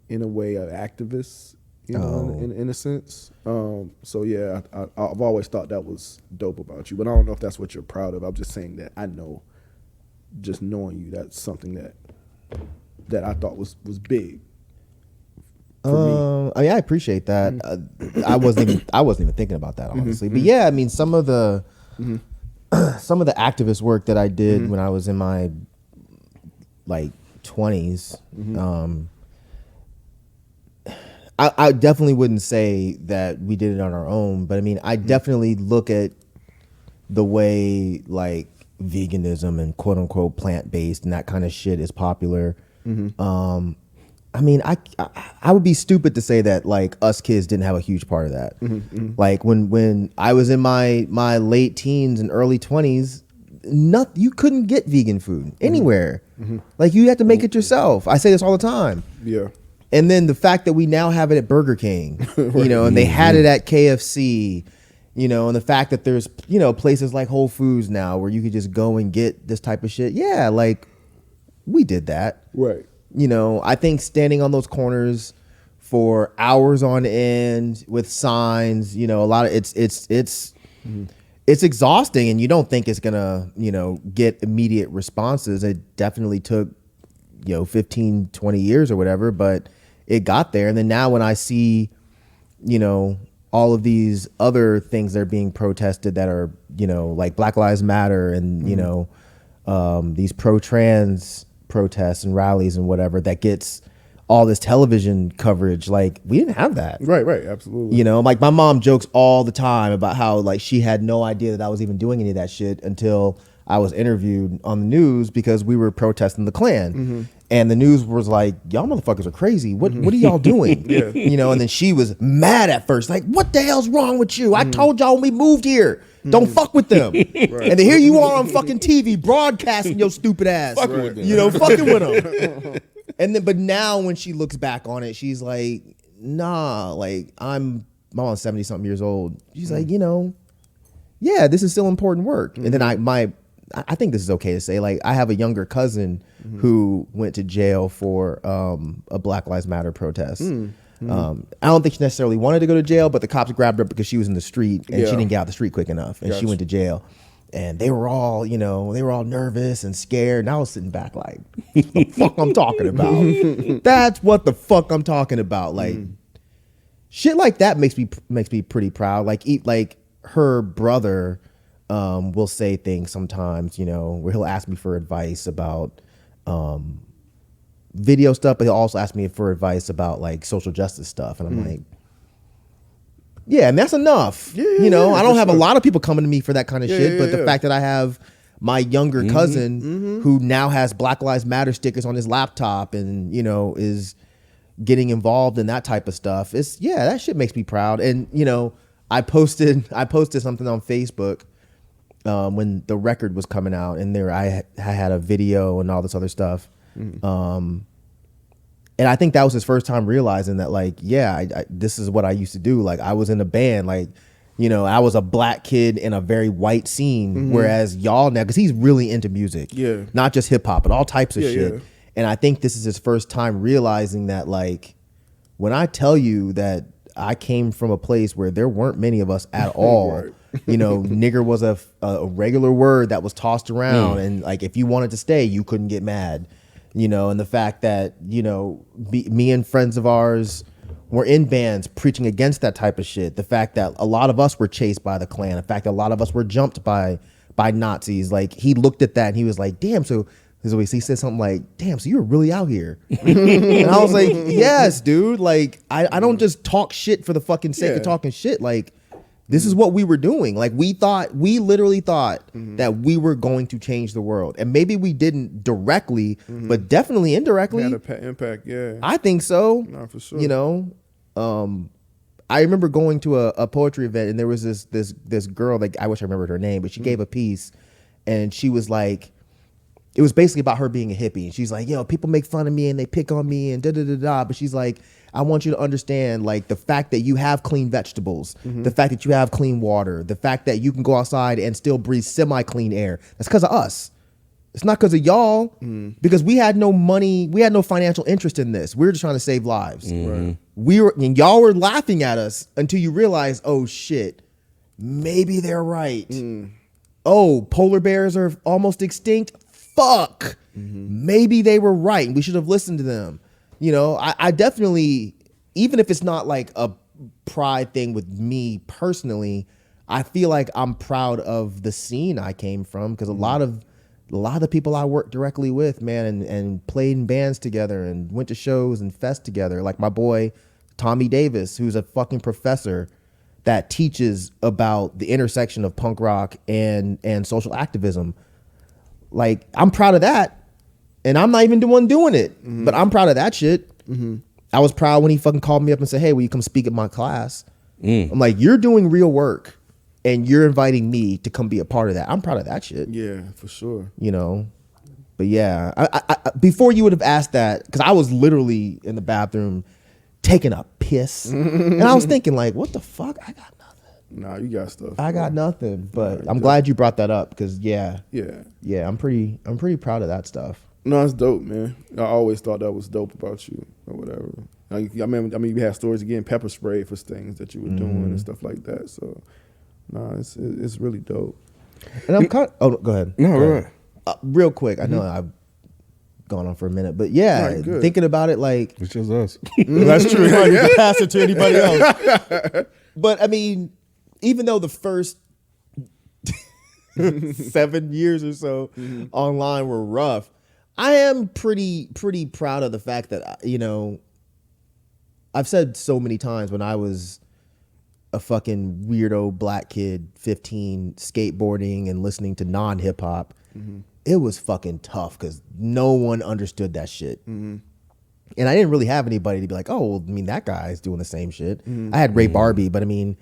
in a way, an activist. In a sense. So yeah, I've always thought that was dope about you, but I don't know if that's what you're proud of. I'm just saying that I know, just knowing you, that's something that I thought was big. For me.
I mean, I appreciate that. I wasn't even thinking about that, honestly. But yeah, I mean, some of the activist work that I did when I was in my like 20s. I definitely wouldn't say that we did it on our own, but I mean, I definitely look at the way like veganism and quote unquote plant-based and that kind of shit is popular. I mean, I would be stupid to say that like us kids didn't have a huge part of that. Like when I was in my late teens and early 20s, you couldn't get vegan food anywhere. Like you had to make it yourself. I say this all the time.
Yeah.
And then the fact that we now have it at Burger King, and they had it at KFC, and the fact that there's, places like Whole Foods now where you could just go and get this type of shit. Yeah, like we did that.
Right.
I think standing on those corners for hours on end with signs, a lot of it's exhausting, and you don't think it's gonna, get immediate responses. It definitely took, 15, 20 years or whatever, but it got there. And then now when I see, all of these other things that are being protested that are, like Black Lives Matter and, these pro-trans protests and rallies and whatever that gets all this television coverage. Like, we didn't have that.
Right, absolutely.
You know, like my mom jokes all the time about how like she had no idea that I was even doing any of that shit until I was interviewed on the news because we were protesting the Klan. And the news was like, y'all motherfuckers are crazy. What are y'all doing? You know, and then she was mad at first, like, what the hell's wrong with you? I told y'all when we moved here, don't fuck with them. And then here you are on fucking TV broadcasting your stupid ass.
Fucking with them.
You know, fucking with them. And then, but now when she looks back on it, she's like, nah, like my mom's 70 something years old. She's like, you know, yeah, this is still important work. And then I think this is okay to say, like, I have a younger cousin who went to jail for a Black Lives Matter protest. I don't think she necessarily wanted to go to jail, but the cops grabbed her because she was in the street and she didn't get out the street quick enough, and she went to jail. And they were all, you know, nervous and scared. And I was sitting back like, the fuck I'm talking about. That's what the fuck I'm talking about. Like, shit like that makes me pretty proud. Like her brother will say things sometimes, you know, where he'll ask me for advice about video stuff, but he'll also ask me for advice about like social justice stuff. And I'm like, yeah, and that's enough. You know, I don't have a lot of people coming to me for that kind of shit, but the fact that I have my younger cousin who now has Black Lives Matter stickers on his laptop and, you know, is getting involved in that type of stuff, that shit makes me proud. And, you know, I posted something on Facebook when the record was coming out, and there I had a video and all this other stuff. And I think that was his first time realizing that, like, I this is what I used to do. Like, I was in a band, like, you know, I was a black kid in a very white scene, whereas y'all now, because he's really into music, not just hip hop, but all types of shit. And I think this is his first time realizing that, like, when I tell you that I came from a place where there weren't many of us at all, you know, nigger was a regular word that was tossed around, and like if you wanted to stay, you couldn't get mad. You know, and the fact that, you know, me and friends of ours were in bands preaching against that type of shit. The fact that a lot of us were chased by the Klan. The fact that a lot of us were jumped by Nazis. Like, he looked at that and he was like, damn, so he said something like, damn, so you're really out here. And I was like, yes, dude. Like, I don't just talk shit for the fucking sake of talking shit. Like, this is what we were doing. Like, we literally thought that we were going to change the world. And maybe we didn't directly, but definitely indirectly.
Had an impact, yeah.
I think so.
No, for sure.
You know, I remember going to a poetry event, and there was this girl, like, I wish I remembered her name, but she gave a piece, and she was like, it was basically about her being a hippie. And she's like, yo, people make fun of me and they pick on me and da-da-da-da. But she's like, I want you to understand, like, the fact that you have clean vegetables, the fact that you have clean water, the fact that you can go outside and still breathe semi-clean air. That's because of us. It's not because of y'all, because we had no money, we had no financial interest in this. We were just trying to save lives. And y'all were laughing at us until you realize, oh shit, maybe they're right. Oh, polar bears are almost extinct. Fuck. Maybe they were right. We should have listened to them. You know, I definitely, even if it's not like a pride thing with me personally, I feel like I'm proud of the scene I came from, because a lot of the people I worked directly with, man, and played in bands together and went to shows and fests together. Like my boy Tommy Davis, who's a fucking professor that teaches about the intersection of punk rock and social activism. Like, I'm proud of that. And I'm not even the one doing it, but I'm proud of that shit. I was proud when he fucking called me up and said, hey, will you come speak at my class? I'm like, you're doing real work and you're inviting me to come be a part of that. I'm proud of that shit.
Yeah, for sure.
You know, but yeah, I before you would have asked that, because I was literally in the bathroom taking a piss. And I was thinking, like, what the fuck? I got nothing.
Nah, you got stuff.
I got nothing, but I'm glad you brought that up, because yeah, I'm pretty proud of that stuff.
No, it's dope, man. I always thought that was dope about you or whatever. Like, I mean, you had stories of getting pepper sprayed for things that you were doing and stuff like that. So, no, it's really dope.
And I'm kind of, oh, go ahead.
No,
Go
right.
ahead. Real quick, I know I've gone on for a minute, but yeah,
Right,
thinking about it, like,
It's just us.
that's true. You can pass it to anybody else. But I mean, even though the first 7 years or so online were rough, I am pretty proud of the fact that I've said so many times when I was a fucking weirdo black kid, 15, skateboarding and listening to non-hip hop, it was fucking tough because no one understood that shit. And I didn't really have anybody to be like, oh, well, I mean, that guy's doing the same shit. I had Ray Barbie, but I mean,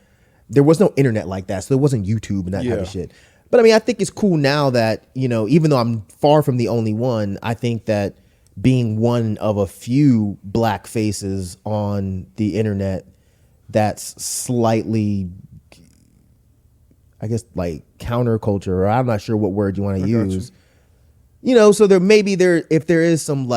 there was no internet like that, so there wasn't YouTube and that type of shit. But I mean, I think it's cool now that, even though I'm far from the only one, I think that being one of a few black faces on the internet that's slightly, I guess, like counterculture, or I'm not sure what word you want to use. So if there is some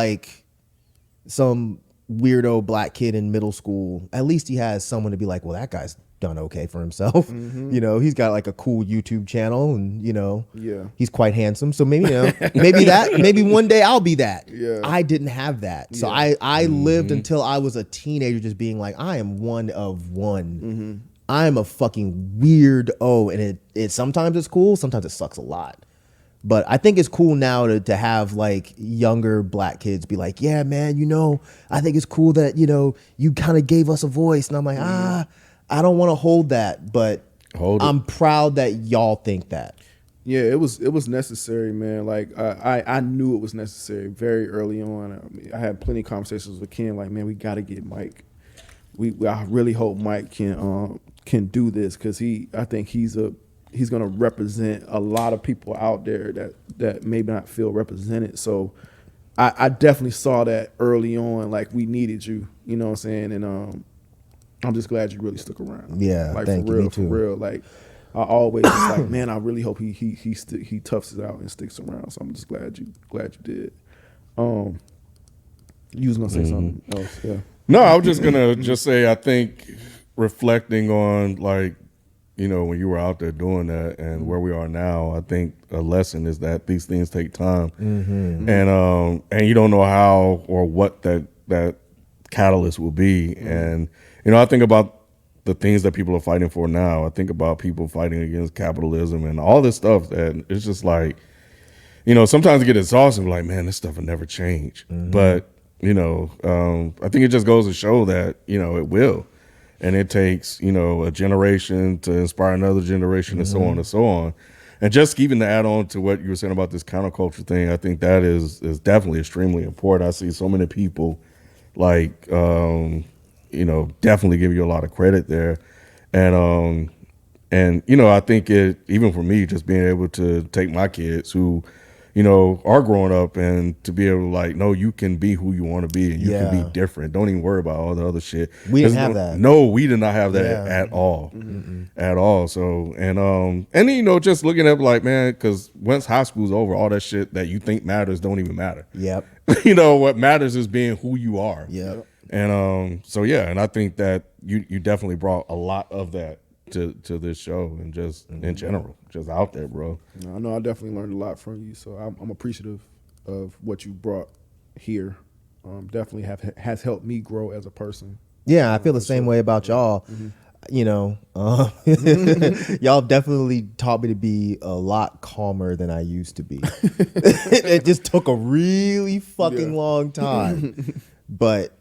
weirdo black kid in middle school, at least he has someone to be like, well, that guy's done okay for himself. He's got like a cool YouTube channel, and he's quite handsome. So maybe maybe one day I'll be that. I didn't have that, so I lived until I was a teenager, just being like, I am one of one. I'm a fucking weirdo, and it sometimes it's cool, sometimes it sucks a lot. But I think it's cool now to have like younger black kids be like, yeah, man, I think it's cool that, you kind of gave us a voice. And I'm like, I don't want to hold that, but I'm proud that y'all think that.
Yeah, it was necessary, man. Like I knew it was necessary very early on. I had plenty of conversations with Ken, like, man, we got to get Mike. I really hope Mike can do this, because I think he's going to represent a lot of people out there that maybe not feel represented. So I definitely saw that early on, like, we needed you, you know what I'm saying? And I'm just glad you really stuck around.
Yeah,
like,
thank you, me too.
for real. Like, I always just like, man, I really hope he toughs it out and sticks around. So I'm just glad you did. You was gonna say something else, yeah?
No, I was just gonna say, I think reflecting on, like, when you were out there doing that and where we are now, I think a lesson is that these things take time, and you don't know how or what that catalyst will be. And I think about the things that people are fighting for now. I think about people fighting against capitalism and all this stuff, and it's just like, sometimes I get exhausted, like, man, this stuff will never change. But I think it just goes to show that it will. And it takes, a generation to inspire another generation, and so on and so on. And just even to add on to what you were saying about this counterculture thing, I think that is definitely extremely important. I see so many people like, definitely give you a lot of credit there. And I think it, even for me, just being able to take my kids who, are growing up, and to be able to, like, no, you can be who you want to be, and you can be different. Don't even worry about all the other shit.
We didn't have that.
No, we did not have that at all. At all. So, and just looking at, like, man, because once high school's over, all that shit that you think matters don't even matter.
Yep.
What matters is being who you are.
Yep.
And and I think that you definitely brought a lot of that to this show, and just in general, just out there, bro.
I know I definitely learned a lot from you, so I'm appreciative of what you brought here. Definitely has helped me grow as a person.
Yeah, I feel the same way about y'all. Y'all definitely taught me to be a lot calmer than I used to be. It just took a really fucking long time, but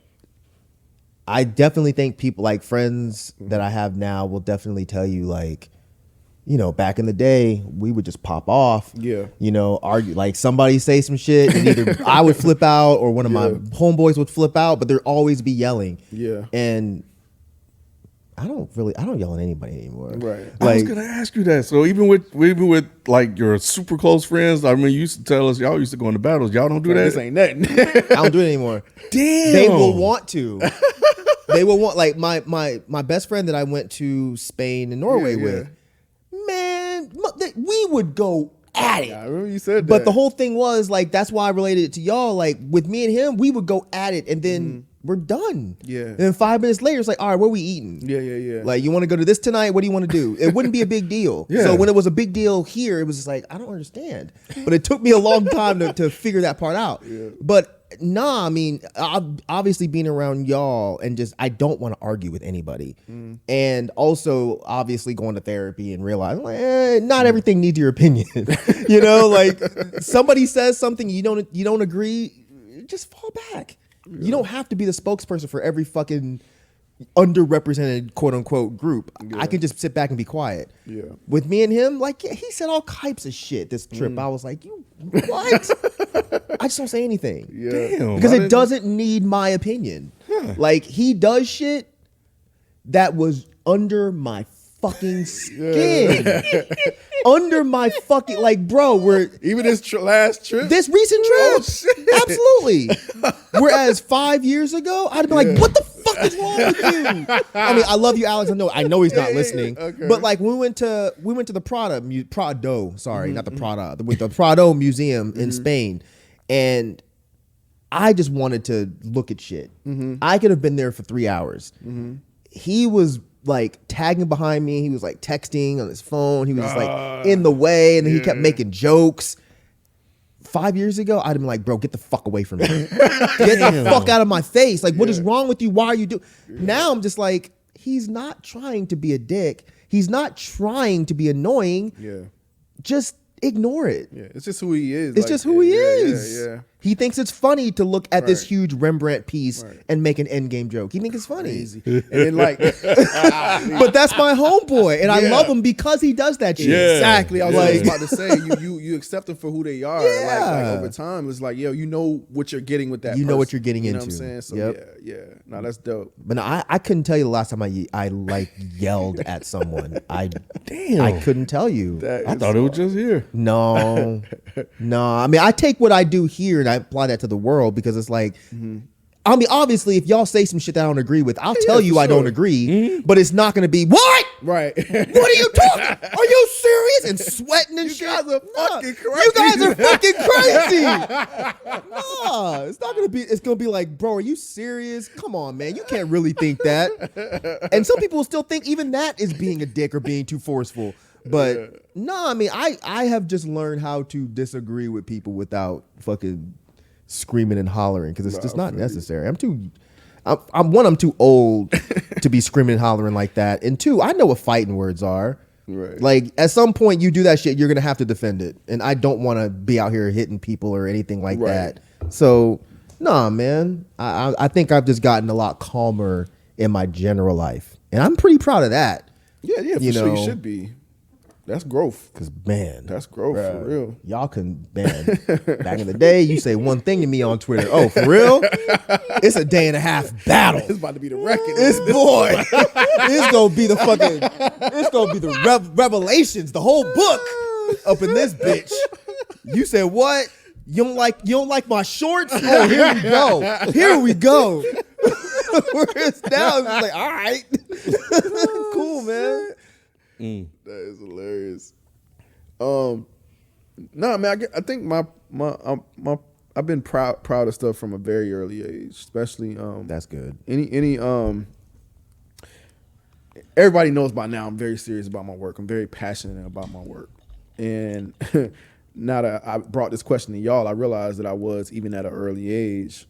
I definitely think people, like friends that I have now, will definitely tell you, like, back in the day, we would just pop off.
Yeah.
Argue, like, somebody say some shit, and either I would flip out or one of my homeboys would flip out, but there'd always be yelling.
Yeah.
And I don't yell at anybody anymore.
Right.
I was gonna ask you that. So even with like your super close friends, I mean, you used to tell us y'all used to go into battles. Y'all don't do that.
This ain't nothing.
I don't do it anymore.
Damn.
They will want to. They will want, like, my best friend that I went to Spain and Norway with. Man, we would go at it.
I remember you said that.
But the whole thing was, like, that's why I related it to y'all. Like, with me and him, we would go at it, and then we're done.
Yeah.
And then 5 minutes later, it's like, all right, what are we eating?
Yeah.
Like, you want to go to this tonight? What do you want to do? It wouldn't be a big deal.
Yeah.
So when it was a big deal here, it was just like, I don't understand. But it took me a long time to figure that part out.
Yeah.
But nah, I mean, obviously being around y'all and just, I don't want to argue with anybody. And also obviously going to therapy and realizing like, not everything needs your opinion. You know, like somebody says something, you don't agree, just fall back. You don't have to be the spokesperson for every fucking underrepresented quote unquote group. I can just sit back and be quiet.
Yeah.
With me and him, like he said all types of shit this trip. I was like, you what? I just don't say anything.
Yeah.
Damn.
Because
I
it
didn't-
doesn't need my opinion. Like he does shit that was under my fucking skin. Under my fucking, like, bro,
Even this last trip.
this recent trip,
Oh, shit.
absolutely. Whereas 5 years ago, I'd be like, "What the fuck is wrong with you?" I mean, I love you, Alex. I know he's not listening.
Okay.
But like, when we went to the Prado, sorry, not the Prada, the Prado Museum in Spain, and I just wanted to look at shit. I could have been there for 3 hours. He was like tagging behind me. He was like texting on his phone. He was just like in the way, and then he kept making jokes. 5 years ago, I'd have been like, bro, get the fuck away from me. Get the fuck out of my face. Like, what is wrong with you? Why are you doing? Now I'm just like, he's not trying to be a dick. He's not trying to be annoying.
Yeah.
Just ignore it.
Yeah. It's just who he is.
It's
like,
just who he
yeah,
is.
Yeah.
He thinks it's funny to look at this
Right.
huge Rembrandt piece
Right.
and make an endgame joke. He thinks it's funny.
Easy. And then like,
But that's my homeboy, and I
Yeah.
love him because he does that shit.
Yeah.
exactly. I was
Like-
just about to say, you accept them for who they are.
Yeah.
Like over time, it's like, yo, you know what you're getting with that.
You know what
person.
you're getting
You know
into.
what I'm saying? So
Yep.
yeah. No, that's dope.
But no, I couldn't tell you the last time I like yelled at someone.
Damn.
I couldn't tell you.
I thought it was just here.
No. I mean, I take what I do here and I apply that to the world because it's like, I mean, obviously, if y'all say some shit that I don't agree with, I'll tell you
for
I don't
sure.
agree, but it's not going to be, what?
Right.
What are you talking? Are you serious? And sweating and shit.
guys are fucking
You
crazy.
guys are fucking crazy. Nah, it's not gonna be. It's gonna be like, bro, are you serious? Come on, man. You can't really think that. And some people still think even that is being a dick or being too forceful. But no, I mean, I have just learned how to disagree with people without fucking screaming and hollering because it's just not necessary. I'm too old to be screaming and hollering like that. And two, I know what fighting words are.
Right.
Like at some point you do that shit, you're gonna have to defend it. And I don't want to be out here hitting people or anything like
Right.
that. So nah, man. I think I've just gotten a lot calmer in my general life. And I'm pretty proud of that.
Yeah, for sure you should be. That's growth.
Cause man,
That's growth for real.
y'all can, man. Back in the day, you say one thing to me on Twitter. Oh, for real? It's a day and a half battle.
It's about to be the record.
This boy, it's gonna be the fucking, it's gonna be the revelations, the whole book up in this bitch. You said what? You don't like my shorts? Oh, here we go. Here we go. Whereas now it's like, all right, cool, man.
That is hilarious. No, man. I think my I've been proud of stuff from a very early age, especially
That's good.
any everybody knows by now I'm very serious about my work. I'm very passionate about my work. And now that I brought this question to y'all, I realized that I was even at an early age,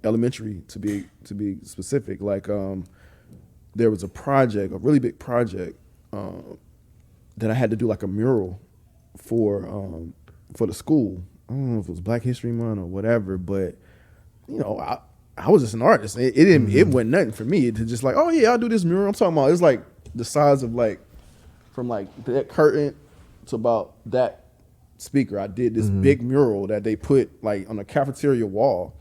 elementary to be specific. Like there was a project, a really big project, that I had to do like a mural for the school. I don't know if it was Black History Month or whatever, but you know, I was just an artist. It didn't. It wasn't nothing for me to just like, oh yeah, I'll do this mural. I'm talking about it's like the size of like from like that curtain to about that speaker. I did this big mural that they put like on a cafeteria wall.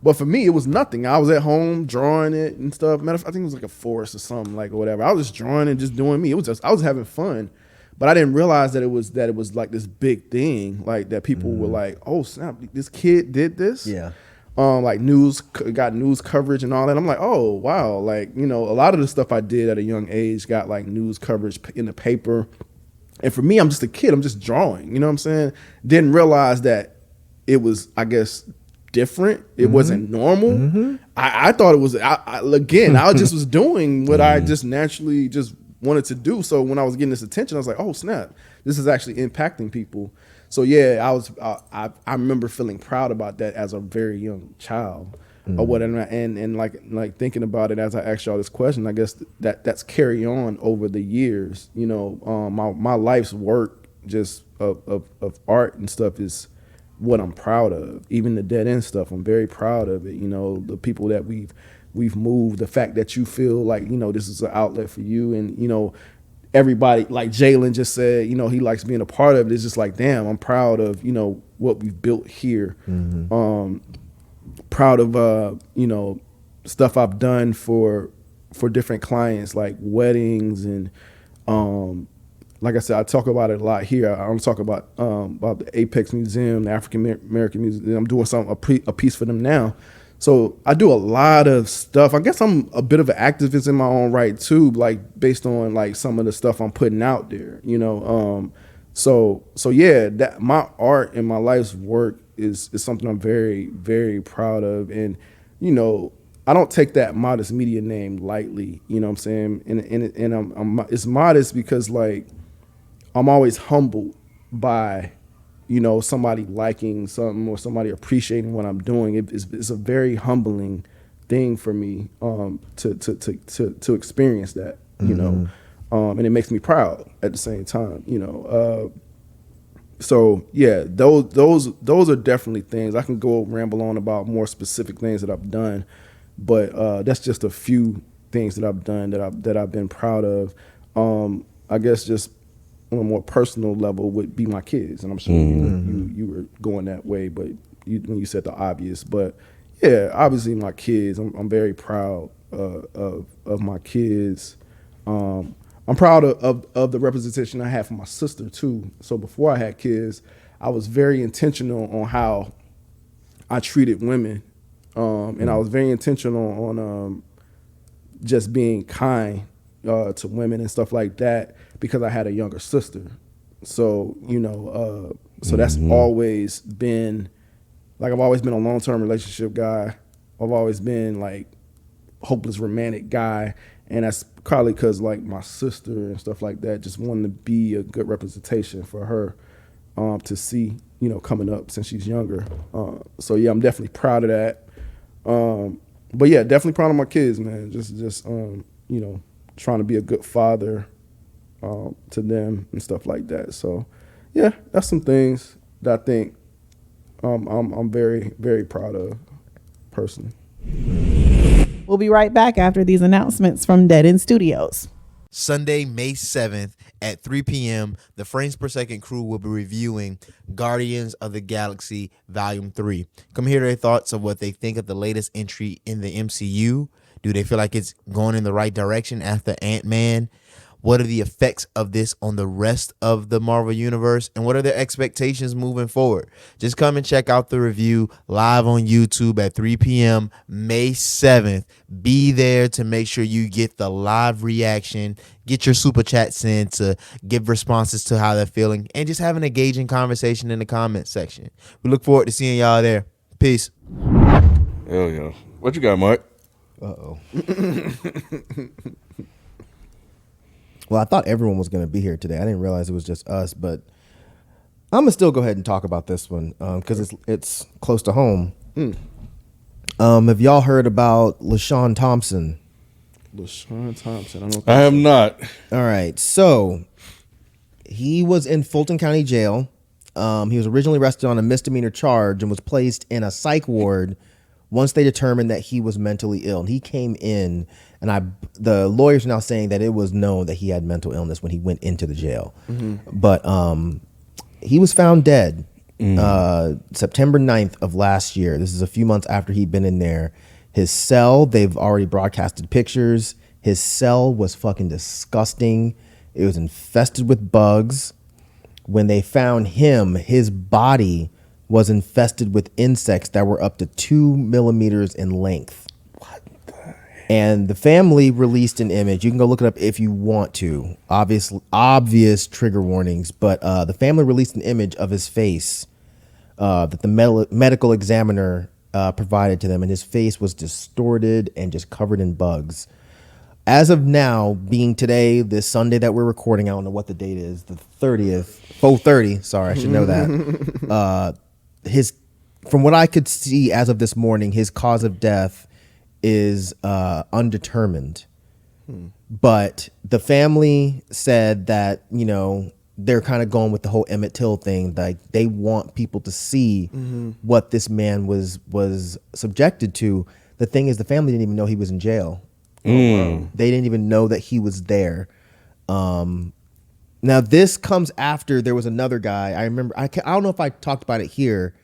But for me, it was nothing. I was at home drawing it and stuff. Matter of fact, I think it was like a forest or something like or whatever. I was just drawing and just doing me. It was just I was having fun. But I didn't realize that it was like this big thing, like that people were like, "Oh snap, this kid did this."
Yeah.
Like got news coverage and all that. I'm like, oh wow, like you know, a lot of the stuff I did at a young age got like news coverage in the paper. And for me, I'm just a kid. I'm just drawing. You know what I'm saying? Didn't realize that it was, I guess, different. It wasn't normal. I thought it was. I just was doing what I just naturally just wanted to do. So when I was getting this attention, I was like, oh snap, this is actually impacting people. So yeah, I remember feeling proud about that as a very young child. Or whatever, and like thinking about it as I asked y'all this question, I guess that's carry on over the years. You know, my life's work just of art and stuff is what I'm proud of. Even the dead end stuff, I'm very proud of it. You know, the people that we've moved, the fact that you feel like, you know, this is an outlet for you, and you know, everybody, like Jalen just said, you know, he likes being a part of it. It's just like, damn, I'm proud of, you know, what we've built here. Proud of you know, stuff I've done for different clients, like weddings, and like I said, I talk about it a lot here. I'm talking about the Apex Museum, the African American Museum. I'm doing a piece for them now. So I do a lot of stuff. I guess I'm a bit of an activist in my own right too, like based on like some of the stuff I'm putting out there, you know. So yeah, that my art and my life's work is something I'm very, very proud of. And, you know, I don't take that Modest Media name lightly, you know what I'm saying? And I'm it's modest because like I'm always humbled by, you know, somebody liking something or somebody appreciating what I'm doing. It's a very humbling thing for me to experience that, you know. And it makes me proud at the same time, you know. So yeah, those are definitely things. I can go ramble on about more specific things that I've done, but that's just a few things that I've done that I've been proud of. I guess just on a more personal level would be my kids, and I'm sure you were going that way, but when you said the obvious, but yeah, obviously my kids. I'm very proud of my kids. I'm proud of the representation I had for my sister too. So before I had kids, I was very intentional on how I treated women, and I was very intentional on just being kind to women and stuff like that because I had a younger sister. So you know, so that's always been like I've always been a long-term relationship guy. I've always been like hopeless romantic guy. And that's probably because like my sister and stuff like that just wanted to be a good representation for her to see, you know, coming up since she's younger. So yeah, I'm definitely proud of that. But yeah, definitely proud of my kids, man. Just you know, trying to be a good father to them and stuff like that. So yeah, that's some things that I think I'm very, very proud of personally.
We'll be right back after these announcements from Dead End Studios.
Sunday, May 7th at 3 p.m., the Frames Per Second crew will be reviewing Guardians of the Galaxy Volume 3. Come hear their thoughts of what they think of the latest entry in the MCU. Do they feel like it's going in the right direction after Ant-Man? What are the effects of this on the rest of the Marvel Universe? And what are their expectations moving forward? Just come and check out the review live on YouTube at 3 p.m. May 7th. Be there to make sure you get the live reaction. Get your super chats in to give responses to how they're feeling. And just have an engaging conversation in the comment section. We look forward to seeing y'all there. Peace.
Hell yeah. What you got, Mike?
Uh-oh. Well, I thought everyone was going to be here today. I didn't realize it was just us, but I'm going to still go ahead and talk about this one because it's close to home. Have y'all heard about LaShawn Thompson?
LaShawn Thompson.
I have not.
All right. So he was in Fulton County Jail. He was originally arrested on a misdemeanor charge and was placed in a psych ward once they determined that he was mentally ill. And he came in, and the lawyers are now saying that it was known that he had mental illness when he went into the jail. But he was found dead September 9th of last year. This is a few months after he'd been in there. His cell, they've already broadcasted pictures. His cell was fucking disgusting. It was infested with bugs. When they found him, his body was infested with insects that were up to 2 millimeters in length. What the heck? And the family released an image. You can go look it up if you want to. Obvious trigger warnings, but the family released an image of his face that the medical examiner provided to them, and his face was distorted and just covered in bugs. As of now, being today, this Sunday that we're recording, I don't know what the date is, the 30th, 4:30. Sorry, I should know that. From what I could see as of this morning, his cause of death is undetermined. But the family said that, they're kind of going with the whole Emmett Till thing. Like, they want people to see what this man was subjected to. The thing is, the family didn't even know he was in jail. They didn't even know that he was there. Now, this comes after there was another guy. I remember, I don't know if I talked about it here,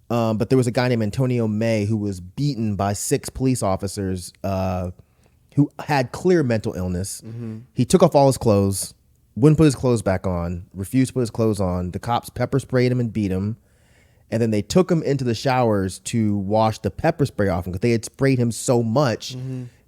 but there was a guy named Antonio May who was beaten by 6 police officers who had clear mental illness. He took off all his clothes, wouldn't put his clothes back on, refused to put his clothes on. The cops pepper sprayed him and beat him. And then they took him into the showers to wash the pepper spray off him because they had sprayed him so much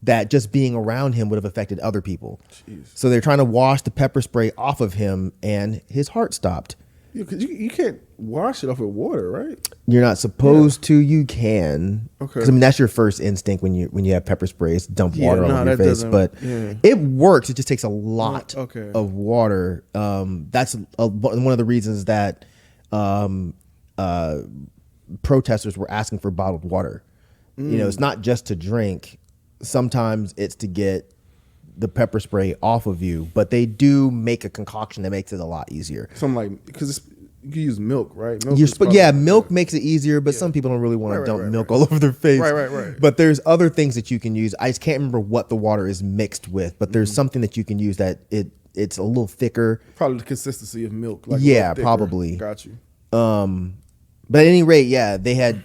that just being around him would have affected other people. Jeez. So they're trying to wash the pepper spray off of him, and his heart stopped.
Yeah, 'cause you can't wash it off with water, right?
You're not supposed to. You can.
Okay.
Because that's your first instinct when you have pepper spray, is dump water all over your face. But
yeah.
it works. It just takes a lot
Okay.
of water. That's one of the reasons that protesters were asking for bottled water. It's not just to drink. Sometimes it's to get the pepper spray off of you, but they do make a concoction that makes it a lot easier.
Something like, because you can use milk, right?
Milk makes it easier, but some people don't really want to dump milk all over their face.
Right.
But there's other things that you can use. I just can't remember what the water is mixed with, but there's something that you can use that it's a little thicker.
Probably the consistency of milk.
Yeah, probably.
Got you.
But at any rate,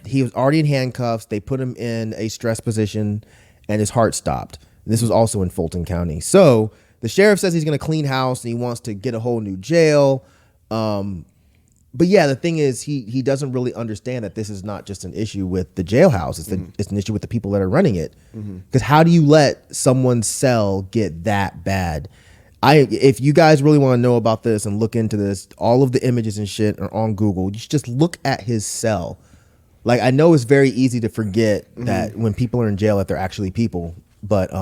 he was already in handcuffs. They put him in a stress position, and his heart stopped. This was also in Fulton County. So the sheriff says he's going to clean house and he wants to get a whole new jail. But yeah, the thing is, he doesn't really understand that this is not just an issue with the jailhouse. It's an issue with the people that are running it. Because how do you let someone's cell get that bad? If you guys really want to know about this and look into this, all of the images and shit are on Google. You should just look at his cell. Like, I know it's very easy to forget that when people are in jail that they're actually people, but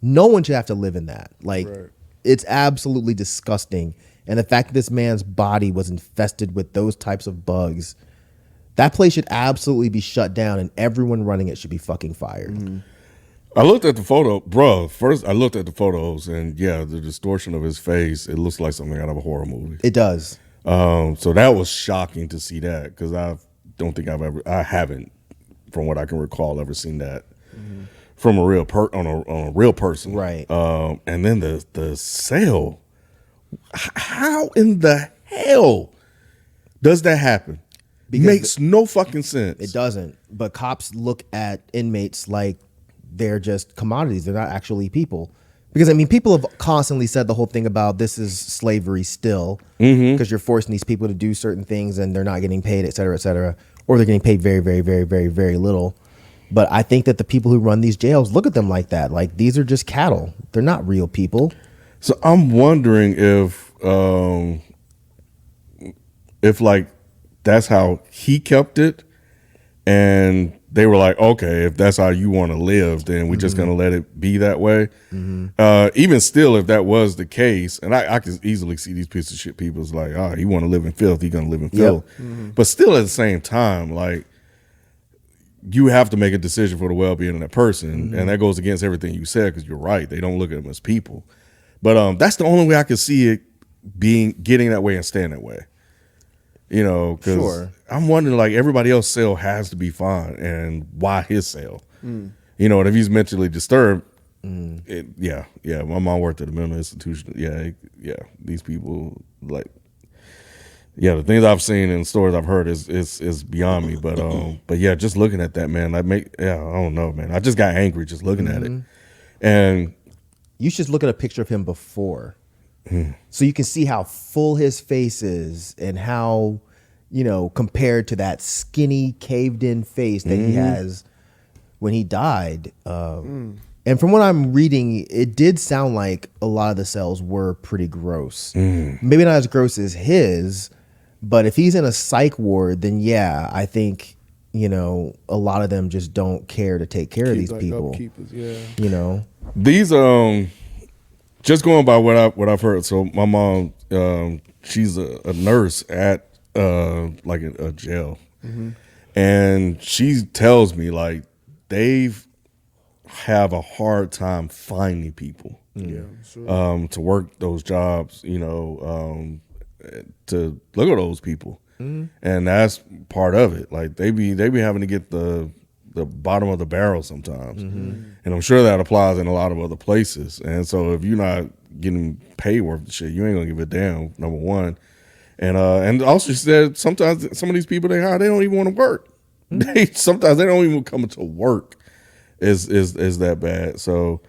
no one should have to live in that. Like, it's absolutely disgusting. And the fact that this man's body was infested with those types of bugs, that place should absolutely be shut down, and everyone running it should be fucking fired.
I looked at the photo, bro. First, I looked at the photos, and yeah, the distortion of his face, it looks like something out of a horror movie.
It does.
So that was shocking to see that, because I haven't, from what I can recall, ever seen that from a real on a real person.
Right.
And then the cell. How in the hell does that happen? Makes no fucking sense.
It doesn't. But cops look at inmates like they're just commodities. They're not actually people. Because, people have constantly said the whole thing about this is slavery still, because you're forcing these people to do certain things and they're not getting paid, et cetera, or they're getting paid very, very, very, very, very little. But I think that the people who run these jails look at them like that. Like, these are just cattle. They're not real people.
So I'm wondering if like that's how he kept it, and they were like, okay, if that's how you want to live, then we're just gonna let it be that way. Even still, if that was the case, and I can easily see these pieces of shit people is like, oh, he want to live in filth, he gonna live in filth. But still, at the same time, like, you have to make a decision for the well-being of that person, and that goes against everything you said, because you're right, they don't look at them as people. But that's the only way I could see it getting that way and staying that way. Because I'm wondering, like, everybody else's cell has to be fine, and why his cell? And if he's mentally disturbed, my mom worked at a mental institution. Yeah, these people, like, the things I've seen and stories I've heard is beyond me. But yeah, just looking at that, man, I don't know, man. I just got angry just looking at it, and.
You should look at a picture of him before, so you can see how full his face is and how, compared to that skinny, caved-in face that he has when he died. And from what I'm reading, it did sound like a lot of the cells were pretty gross. Maybe not as gross as his, but if he's in a psych ward, then yeah, I think you know, a lot of them just don't care to take care of these
Like
people.
upkeepers, yeah.
You know,
These just going by what I've heard. So my mom, she's a nurse at like a jail, and she tells me like they have a hard time finding people.
Yeah, sure.
To work those jobs, you know, to look at those people, and that's part of it. Like they be having to get the bottom of the barrel sometimes, and I'm sure that applies in a lot of other places. And so if you're not getting paid worth the shit, you ain't gonna give a damn. Number one, and also she said sometimes some of these people they hire, they don't even want to work. Sometimes they don't even come to work. Is that bad? So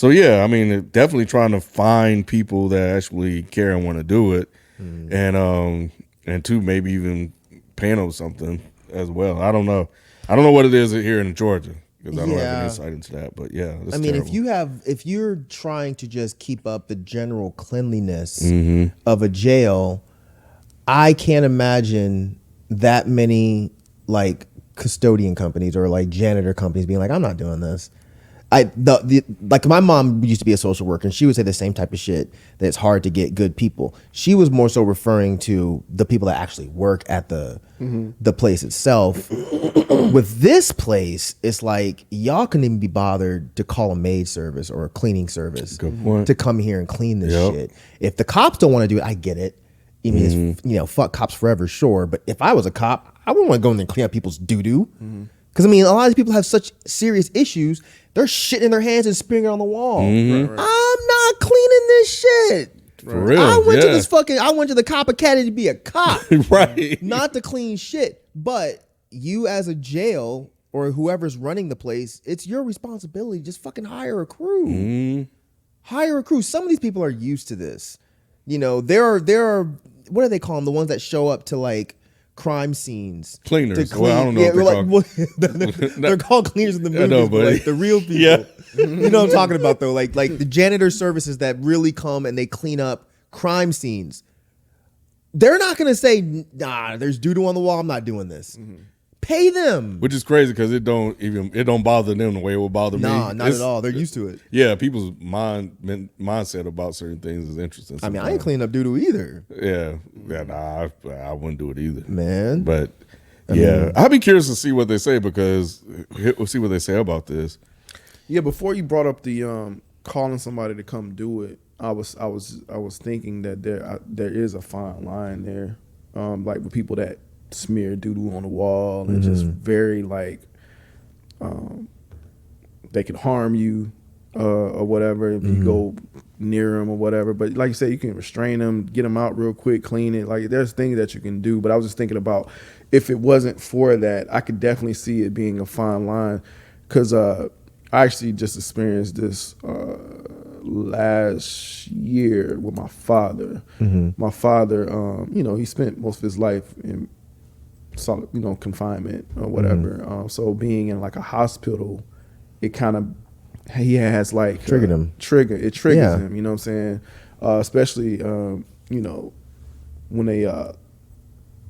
yeah, I mean, definitely trying to find people that actually care and want to do it, and two, maybe even paying them something as well. I don't know what it is here in Georgia because I don't have any insight into that. But yeah,
I mean, if you're trying to just keep up the general cleanliness of a jail, I can't imagine that many like custodian companies or like janitor companies being like, I'm not doing this. Like my mom used to be a social worker and she would say the same type of shit, that it's hard to get good people. She was more so referring to the people that actually work at the place itself. With this place, it's like y'all couldn't even be bothered to call a maid service or a cleaning service to come here and clean this shit. If the cops don't want to do it, I get it. I mean, it's, you know, fuck cops forever, sure. But if I was a cop, I wouldn't want to go in there and clean up people's doo-doo. Because, I mean, a lot of these people have such serious issues. They're shitting in their hands and spitting it on the wall. I'm not cleaning this shit.
for real,
I went to the cop academy to be a cop.
right?
Not to clean shit. But you as a jail or whoever's running the place, it's your responsibility. Just fucking hire a crew. Hire a crew. Some of these people are used to this. You know, there are what do they call them? The ones that show up to like crime scenes.
Cleaners.
To clean.
Well, I don't know.
They're called cleaners in the movies, but like the real people.
Yeah.
You know what I'm talking about though? Like the janitor services that really come and they clean up crime scenes. They're not gonna say, nah, there's doo-doo on the wall, I'm not doing this. Pay them.
Which is crazy because it don't bother them the way it would bother me.
Nah, not at all. They're used to it.
Yeah, people's mindset about certain things is interesting.
I mean, I ain't cleaning up doo-doo either.
Yeah, nah, I wouldn't do it either,
Man.
But yeah, I'd be curious to see what they say because we'll see what they say about this.
Yeah, before you brought up the calling somebody to come do it, I was thinking that there is a fine line there, like with people that smear doo-doo on the wall and just very like they could harm you or whatever if you go near them or whatever. But like you said, you can restrain them, get them out real quick, clean it. Like there's things that you can do. But I was just thinking about if it wasn't for that, I could definitely see it being a fine line because I actually just experienced this last year with my father. My father, you know, he spent most of his life in solid, you know, confinement or whatever. So being in like a hospital, it kind of he has like
Triggered him.
It triggers him. You know what I'm saying? Especially you know when they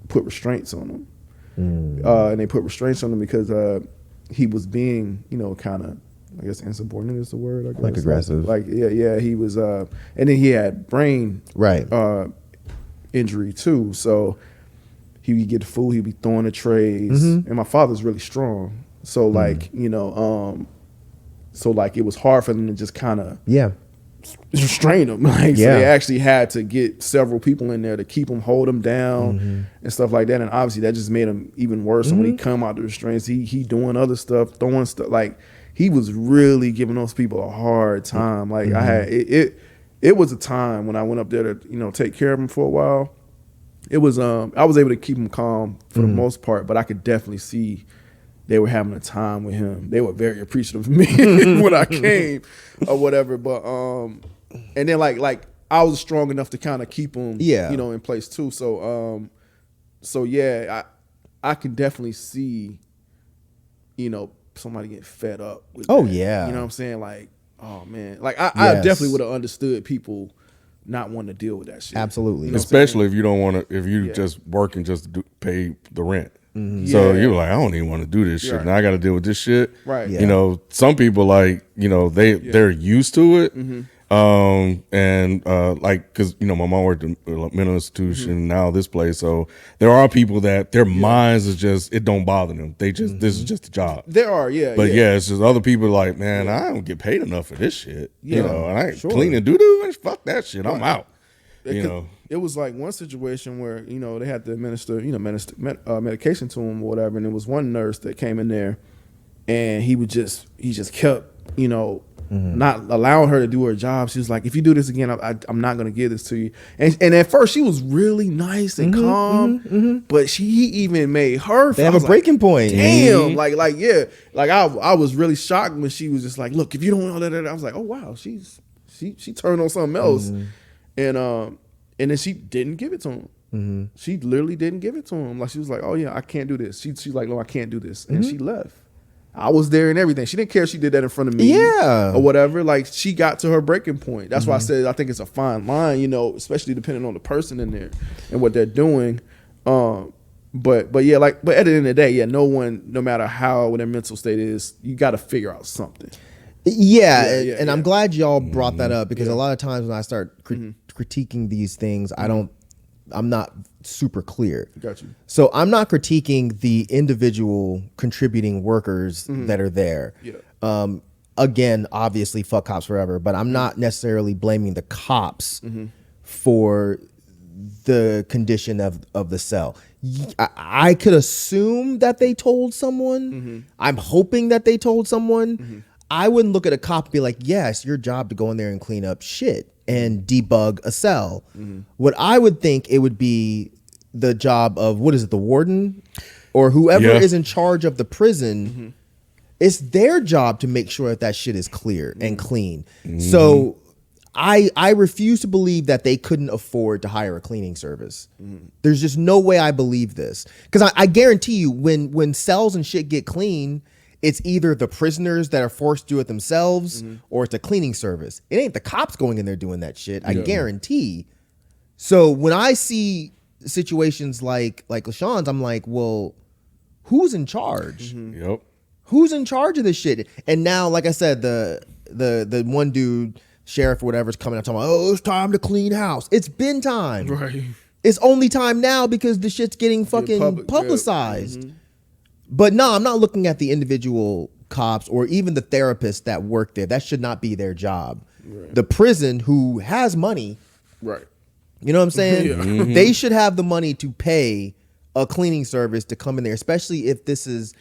put restraints on him, and they put restraints on him because he was being, you know, kind of, I guess insubordinate is the word. I guess.
Like aggressive.
Like yeah, he was, and then he had brain injury too. So he would get the food, he'd be throwing the trays, and my father's really strong. So like you know, so like it was hard for them to just kind of restrain him. Like so they actually had to get several people in there to keep him, hold him down, and stuff like that. And obviously that just made him even worse. So when he come out the restraints, he doing other stuff, throwing stuff like. He was really giving those people a hard time. Like I had it was a time when I went up there to, you know, take care of him for a while. It was I was able to keep him calm for the most part, but I could definitely see they were having a time with him. They were very appreciative of me when I came or whatever. But and then like I was strong enough to kind of keep him you know, in place too. So so yeah, I can definitely see, you know, somebody getting fed up with that. You know what I'm saying? Like, oh man. Like I definitely would have understood people not wanting to deal with that shit.
Absolutely.
You know
Especially if you don't want to, if you just working just to pay the rent. So you're like, I don't even want to do this shit.
Right.
Now I got to deal with this shit.
Right.
Yeah.
You know, some people like, you know, they're used to it. And like, cause you know, my mom worked in a mental institution, now this place. So there are people that their minds is just, it don't bother them. They just, this is just a job.
There are, yeah.
But yeah, it's just other people like, man, I don't get paid enough for this shit. You
Yeah,
know, and I ain't
sure.
cleaning doo-doo and fuck that shit. I'm out. You know.
It was like one situation where, you know, they had to administer medication to him or whatever, and there was one nurse that came in there, and he just kept, you know, not allowing her to do her job. She was like, if you do this again, I'm not going to give this to you. And at first she was really nice and calm, but he even made her.
They have a breaking point.
Damn, like I was really shocked when she was just like, look, if you don't know that, I was like, oh wow, she turned on something else, and then she didn't give it to him. She literally didn't give it to him. Like she was like, oh yeah, I can't do this. She's like, no, I can't do this, and she left. I was there and everything. She didn't care if she did that in front of me, or whatever. Like she got to her breaking point. That's why I said I think it's a fine line, you know, especially depending on the person in there and what they're doing. But yeah, like, but at the end of the day, yeah, no one, no matter how their mental state is, you got to figure out something.
And I'm glad y'all brought that up, because a lot of times when I start critiquing these things, I'm not super clear.
Got you.
So I'm not critiquing the individual contributing workers that are there.
Yeah.
Again, obviously, fuck cops forever, but I'm not necessarily blaming the cops for the condition of the cell. I could assume that they told someone. I'm hoping that they told someone. I wouldn't look at a cop and be like, yeah, it's your job to go in there and clean up shit and debug a cell. What I would think it would be the job of, what is it, the warden or whoever is in charge of the prison. It's their job to make sure that shit is clear and clean. So I refuse to believe that they couldn't afford to hire a cleaning service. There's just no way I believe this, because I guarantee you when cells and shit get clean, it's either the prisoners that are forced to do it themselves or it's a cleaning service. It ain't the cops going in there doing that shit. I guarantee. So when I see situations like LaShawn's, I'm like, well, who's in charge?
Yep.
Who's in charge of this shit? And now, like I said, the one dude, sheriff or whatever, is coming out talking about, oh, it's time to clean house. It's been time.
Right.
It's only time now because the shit's getting fucking publicized. But no, I'm not looking at the individual cops or even the therapists that work there. That should not be their job. Right. The prison, who has money,
Right.
you know what I'm saying? They should have the money to pay a cleaning service to come in there, especially if this is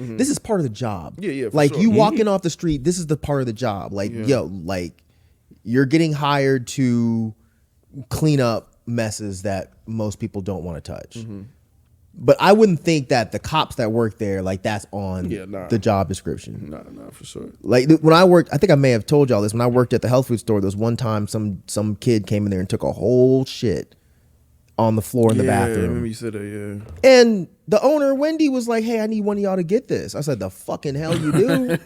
part of the job.
Yeah, for
like
sure.
you walking off the street, this is the part of the job. Like, yo, like you're getting hired to clean up messes that most people don't want to touch. But I wouldn't think that the cops that work there, like, that's on the job description.
No, for sure.
Like when I worked, I think I may have told y'all this. When I worked at the health food store, there was one time some kid came in there and took a whole shit on the floor in the bathroom.
I remember you said that, yeah.
And the owner, Wendy, was like, hey, I need one of y'all to get this. I said, the fucking hell you do?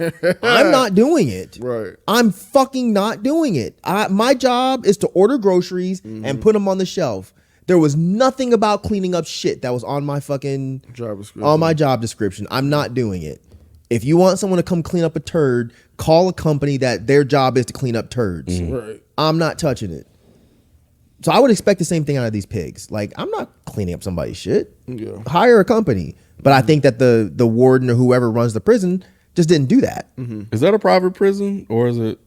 I'm not doing it.
Right.
I'm fucking not doing it. My job is to order groceries and put them on the shelf. There was nothing about cleaning up shit that was on my fucking job description. I'm not doing it. If you want someone to come clean up a turd, call a company that their job is to clean up turds.
Right.
I'm not touching it. So I would expect the same thing out of these pigs. Like, I'm not cleaning up somebody's shit.
Yeah.
Hire a company. But I think that the warden or whoever runs the prison just didn't do that.
Is that a private prison or is it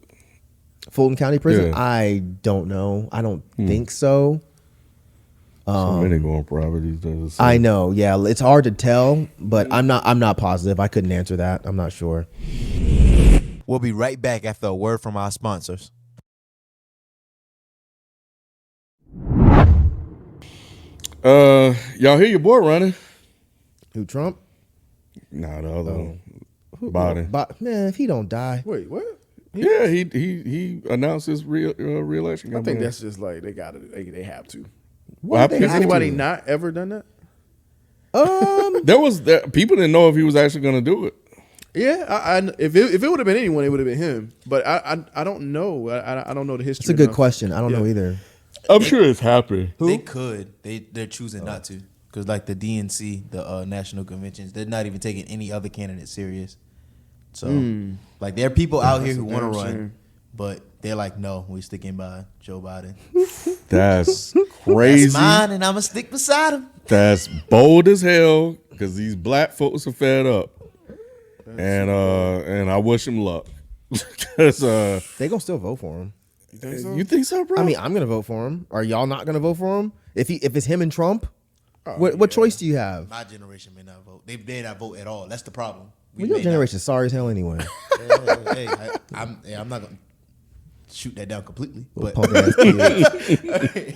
Fulton County Prison?
Yeah.
I don't know. I don't think so.
so many going private these days?
I know, yeah, it's hard to tell, but I'm not positive. I couldn't answer that. I'm not sure.
We'll be right back after a word from our sponsors.
Y'all hear your boy running?
Who, Trump?
Nah, the other one. Biden.
But man, if he don't die,
Wait, what?
Yeah, he announced his re-election.
I think that's just like they have to.
Well,
they
Has
have
anybody
to.
not ever done that?
People didn't know if he was actually going to do it.
Yeah, if it would have been anyone, it would have been him. But I don't know. I don't know the history.
It's a good
enough.
question. I don't know either.
I'm sure it's happened.
They could. They're choosing not to. because like the DNC, the National Conventions, they're not even taking any other candidate serious. So like there are people out here who want to run, but they're like, no, we sticking by Joe Biden.
That's crazy.
That's mine, and I'ma stick beside him.
That's bold as hell because these black folks are fed up, and I wish him luck. Because
They gonna still vote for him.
you think so, bro?
I mean, I'm gonna vote for him. Are y'all not gonna vote for him? If it's him and Trump, what choice do you have?
My generation may not vote. They may not vote at all. That's the problem.
Well, your generation's sorry as hell anyway.
I'm not gonna shoot that down completely, but
Punk ass kids.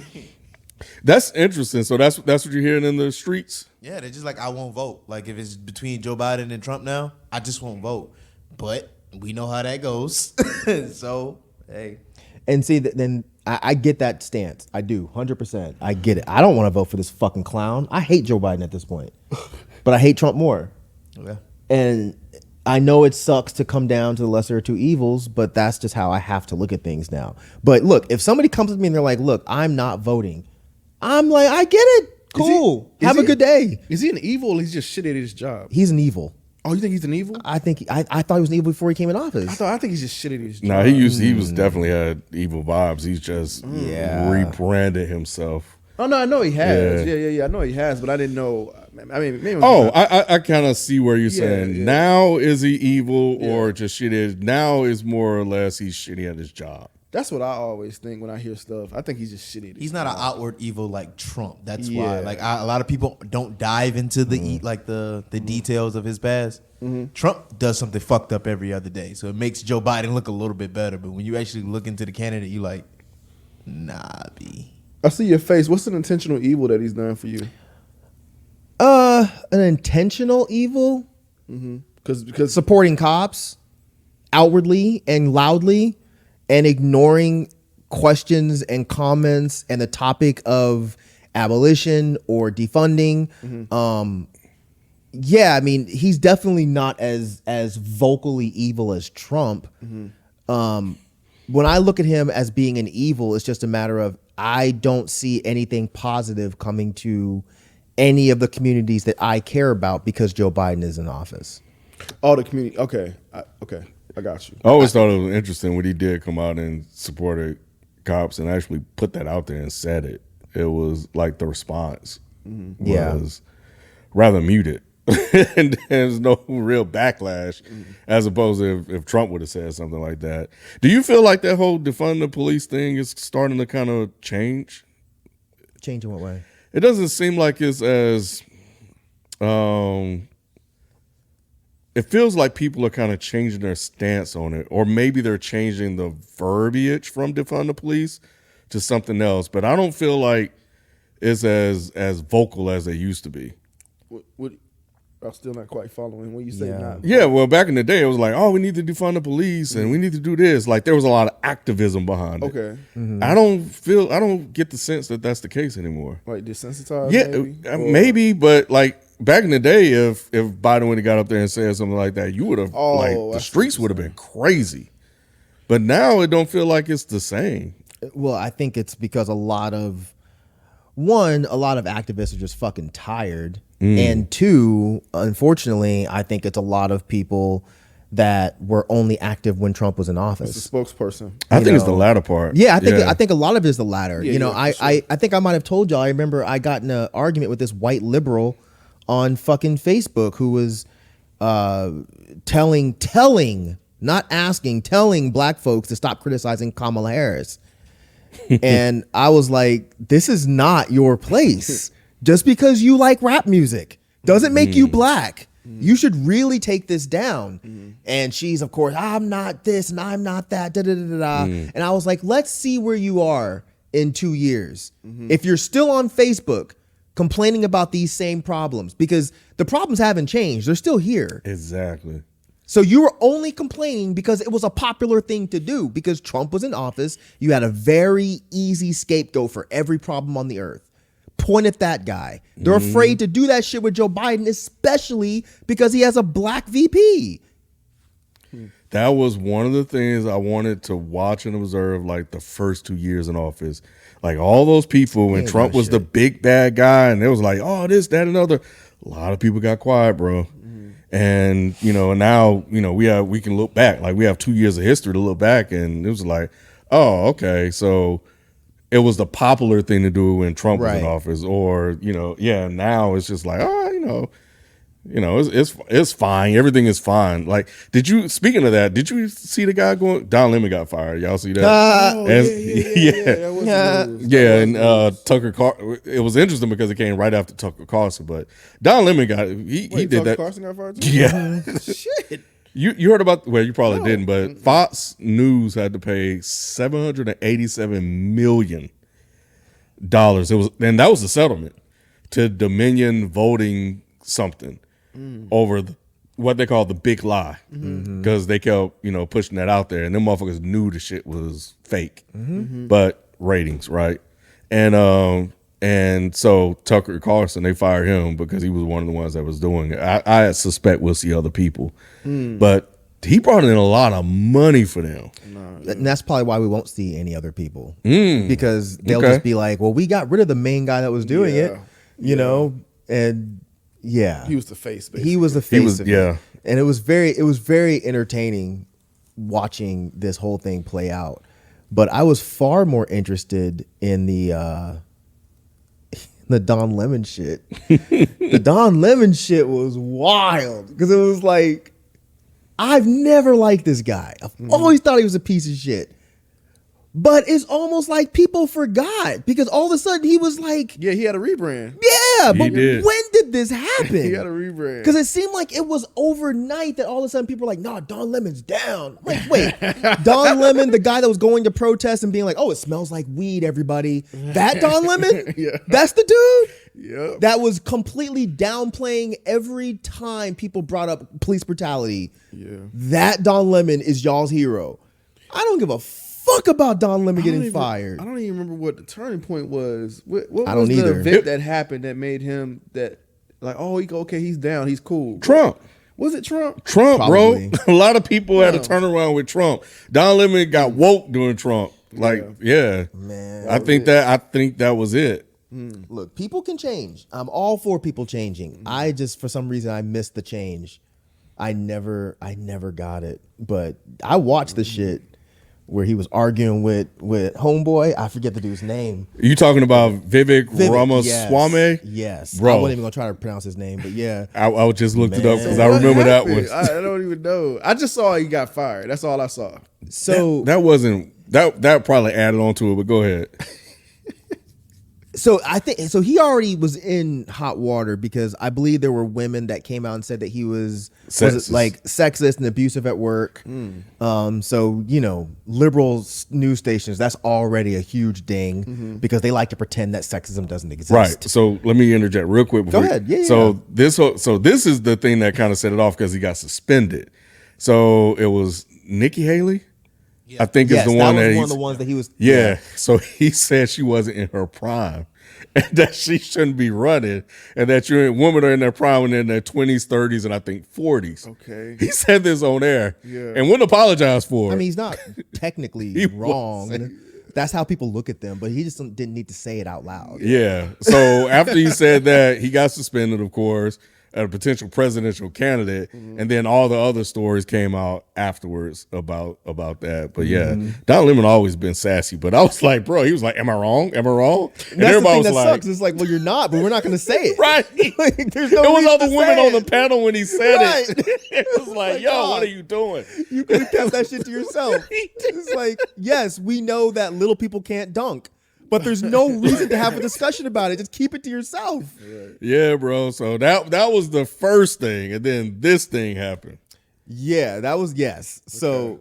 that's interesting. So that's what you're hearing in the streets.
yeah, they're just like, I won't vote. Like if it's between Joe Biden and Trump now, I just won't vote. But we know how that goes. So hey,
And see, then I get that stance. I do, 100%. I get it. I don't want to vote for this fucking clown. I hate Joe Biden at this point, but I hate Trump more.
okay.
And I know it sucks to come down to the lesser of two evils, but that's just how I have to look at things now. But look, if somebody comes to me and they're like, look, I'm not voting, I'm like, I get it. Cool. Have a good day.
Is he an evil or he's just shit at his job?
He's an evil.
Oh, you think he's an evil?
I think I thought he was an evil before he came in office.
I think he's just shit at his job.
No, he was definitely had evil vibes. He's just rebranded himself.
Oh no, I know he has.
Yeah.
Yeah. I know he has, but I didn't know. I mean, maybe.
I kind of see where you're saying.
yeah.
Now is he evil or just shitty? Now is more or less he's shitty at his job.
That's what I always think when I hear stuff. I think he's just shitty. At his
He's not
job.
an outward evil like Trump. That's
Yeah.
why, like, a lot of people don't dive into the details of his past. Trump does something fucked up every other day, so it makes Joe Biden look a little bit better. But when you actually look into the candidate, you like, nah, B.
I see your face. What's an intentional evil that he's done for you?
An intentional evil,
Because
supporting cops outwardly and loudly, and ignoring questions and comments and the topic of abolition or defunding. Yeah, I mean, he's definitely not as vocally evil as Trump. When I look at him as being an evil, it's just a matter of I don't see anything positive coming to any of the communities that I care about because Joe Biden is in office.
all the community. Okay, I got you.
I always thought it was interesting when he did come out and supported cops and actually put that out there and said it. It was like the response was rather muted. And there's no real backlash as opposed to if Trump would have said something like that. Do you feel like that whole defund the police thing is starting to kind of change?
Change in what way?
It doesn't seem like it's as it feels like people are kind of changing their stance on it, or maybe they're changing the verbiage from defund the police to something else. But I don't feel like it's as vocal as they used to be.
What I'm still not quite following when you say not.
Yeah, well, back in the day, it was like, oh, we need to defund the police and we need to do this. Like there was a lot of activism behind it.
Okay.
I don't get the sense that that's the case anymore.
Like desensitized.
Yeah,
maybe?
maybe, but like back in the day, if Biden would have got up there and said something like that, you would have the streets would have been crazy. But now it don't feel like it's the same.
Well, I think it's because a lot of activists are just fucking tired. And two, unfortunately, I think it's a lot of people that were only active when Trump was in office.
It's the spokesperson.
I think it's the latter part.
Yeah, I think a lot of it is the latter.
Yeah,
you know,
yeah, for
I think I might have told y'all. I remember I got in an argument with this white liberal on fucking Facebook who was telling, not asking, telling black folks to stop criticizing Kamala Harris. And I was like, this is not your place. Just because you like rap music doesn't make you black. You should really take this down. And she's, of course, I'm not this and I'm not that. Da, da, da, da, da. And I was like, let's see where you are in 2 years. If you're still on Facebook complaining about these same problems, because the problems haven't changed. They're still here.
Exactly.
So you were only complaining because it was a popular thing to do. Because Trump was in office, you had a very easy scapegoat for every problem on the earth. Point at that guy. They're afraid to do that shit with Joe Biden, especially because he has a black VP.
that was one of the things I wanted to watch and observe, like the first 2 years in office. Like all those people when Trump was the big bad guy and it was like, oh, this, that, and other. A lot of people got quiet, bro. And, now, we can look back. Like we have 2 years of history to look back, and it was like, oh, okay. So it was the popular thing to do when Trump was in office, or, now it's just like, oh, it's fine. Everything is fine. Like, speaking of that, did you see the guy Don Lemon got fired? Y'all see that? And Tucker Carlson. It was interesting because it came right after Tucker Carlson, but Don Lemon he did
Tucker
that.
Carlson got fired too?
Yeah.
Shit.
You heard about, well, you probably didn't, but Fox News had to pay $787 million. And that was the settlement to Dominion voting something over what they call the big lie, because they kept pushing that out there, and them motherfuckers knew the shit was fake, but ratings, right? And so Tucker Carlson, they fired him because he was one of the ones that was doing it. I suspect we'll see other people, but he brought in a lot of money for them.
And that's probably why we won't see any other people, because they'll just be like, well, we got rid of the main guy that was doing it, and
he was the face. Basically.
He was the face of it.
Yeah.
And it was very entertaining watching this whole thing play out. But I was far more interested in the Don Lemon shit. The Don Lemon shit was wild, because it was like, I've never liked this guy. I've always thought he was a piece of shit. But it's almost like people forgot, because all of a sudden he was like,
yeah, he had a rebrand.
Yeah, but
did.
when did this happen?
He had a rebrand.
Because it seemed like it was overnight that all of a sudden people were like, nah, Don Lemon's down. I'm like, wait, Don Lemon, the guy that was going to protest and being like, oh, it smells like weed, everybody. That Don Lemon?
Yeah.
That's the dude?
Yeah.
That was completely downplaying every time people brought up police brutality.
Yeah.
That Don Lemon is y'all's hero. I don't give a fuck about Don Lemon getting fired.
I don't even remember what the turning point was. What
I
was
don't
the
either.
event that happened that made him he's down, he's cool?
Trump.
Was it Trump?
Probably.
Bro. A lot of people had a turnaround with Trump. Don Lemon got woke during Trump. Man.
Man.
I think that was it.
Look, people can change. I'm all for people changing. I just, for some reason, I missed the change. I never got it. But I watched the shit where he was arguing with homeboy. I forget the dude's name.
You talking about Vivek Ramaswamy?
Yes.
Bro.
I wasn't even gonna try to pronounce his name, but yeah.
I just looked it up because I
What
remember that
happened?
was.
I don't even know. I just saw he got fired. That's all I saw.
So
That wasn't that probably added on to it, but go ahead.
So I think he already was in hot water, because I believe there were women that came out and said that he was like sexist and abusive at work. So liberal news stations, that's already a huge ding, because they like to pretend that sexism doesn't exist.
Right. So let me interject real quick.
Go ahead. Yeah.
So this is the thing that kind of set it off, because he got suspended. So it was Nikki Haley. I think is the one
that
that
was one
he's,
of the ones that he was.
Yeah. So he said she wasn't in her prime, and that she shouldn't be running, and that women are in their prime when they're in their 20s, 30s, and I think 40s.
Okay.
He said this on air,
Yeah.
and wouldn't apologize for it.
I mean, he's not technically
He
wrong.
wasn't.
That's how people look at them, but he just didn't need to say it out loud.
Yeah. So after he said that, he got suspended, of course, a potential presidential candidate, and then all the other stories came out afterwards about that. But yeah, Don Lemon always been sassy, but I was like, bro, he was like, am I wrong? Am I wrong? And
That's the
everybody
thing
was
that
like,
sucks. It's like, well, you're not, but we're not going to say it.
right.
Like, there's no
There was
reason
other
to
women
say
on the
it.
panel when he said
Right.
it. It was like, yo,
God.
what are you doing?
You could have kept that shit to yourself. It's like, yes, we know that little people can't dunk, but there's no reason to have a discussion about it. Just keep it to yourself.
Yeah, bro. So that was the first thing, and then this thing happened.
Yeah, that was yes. So,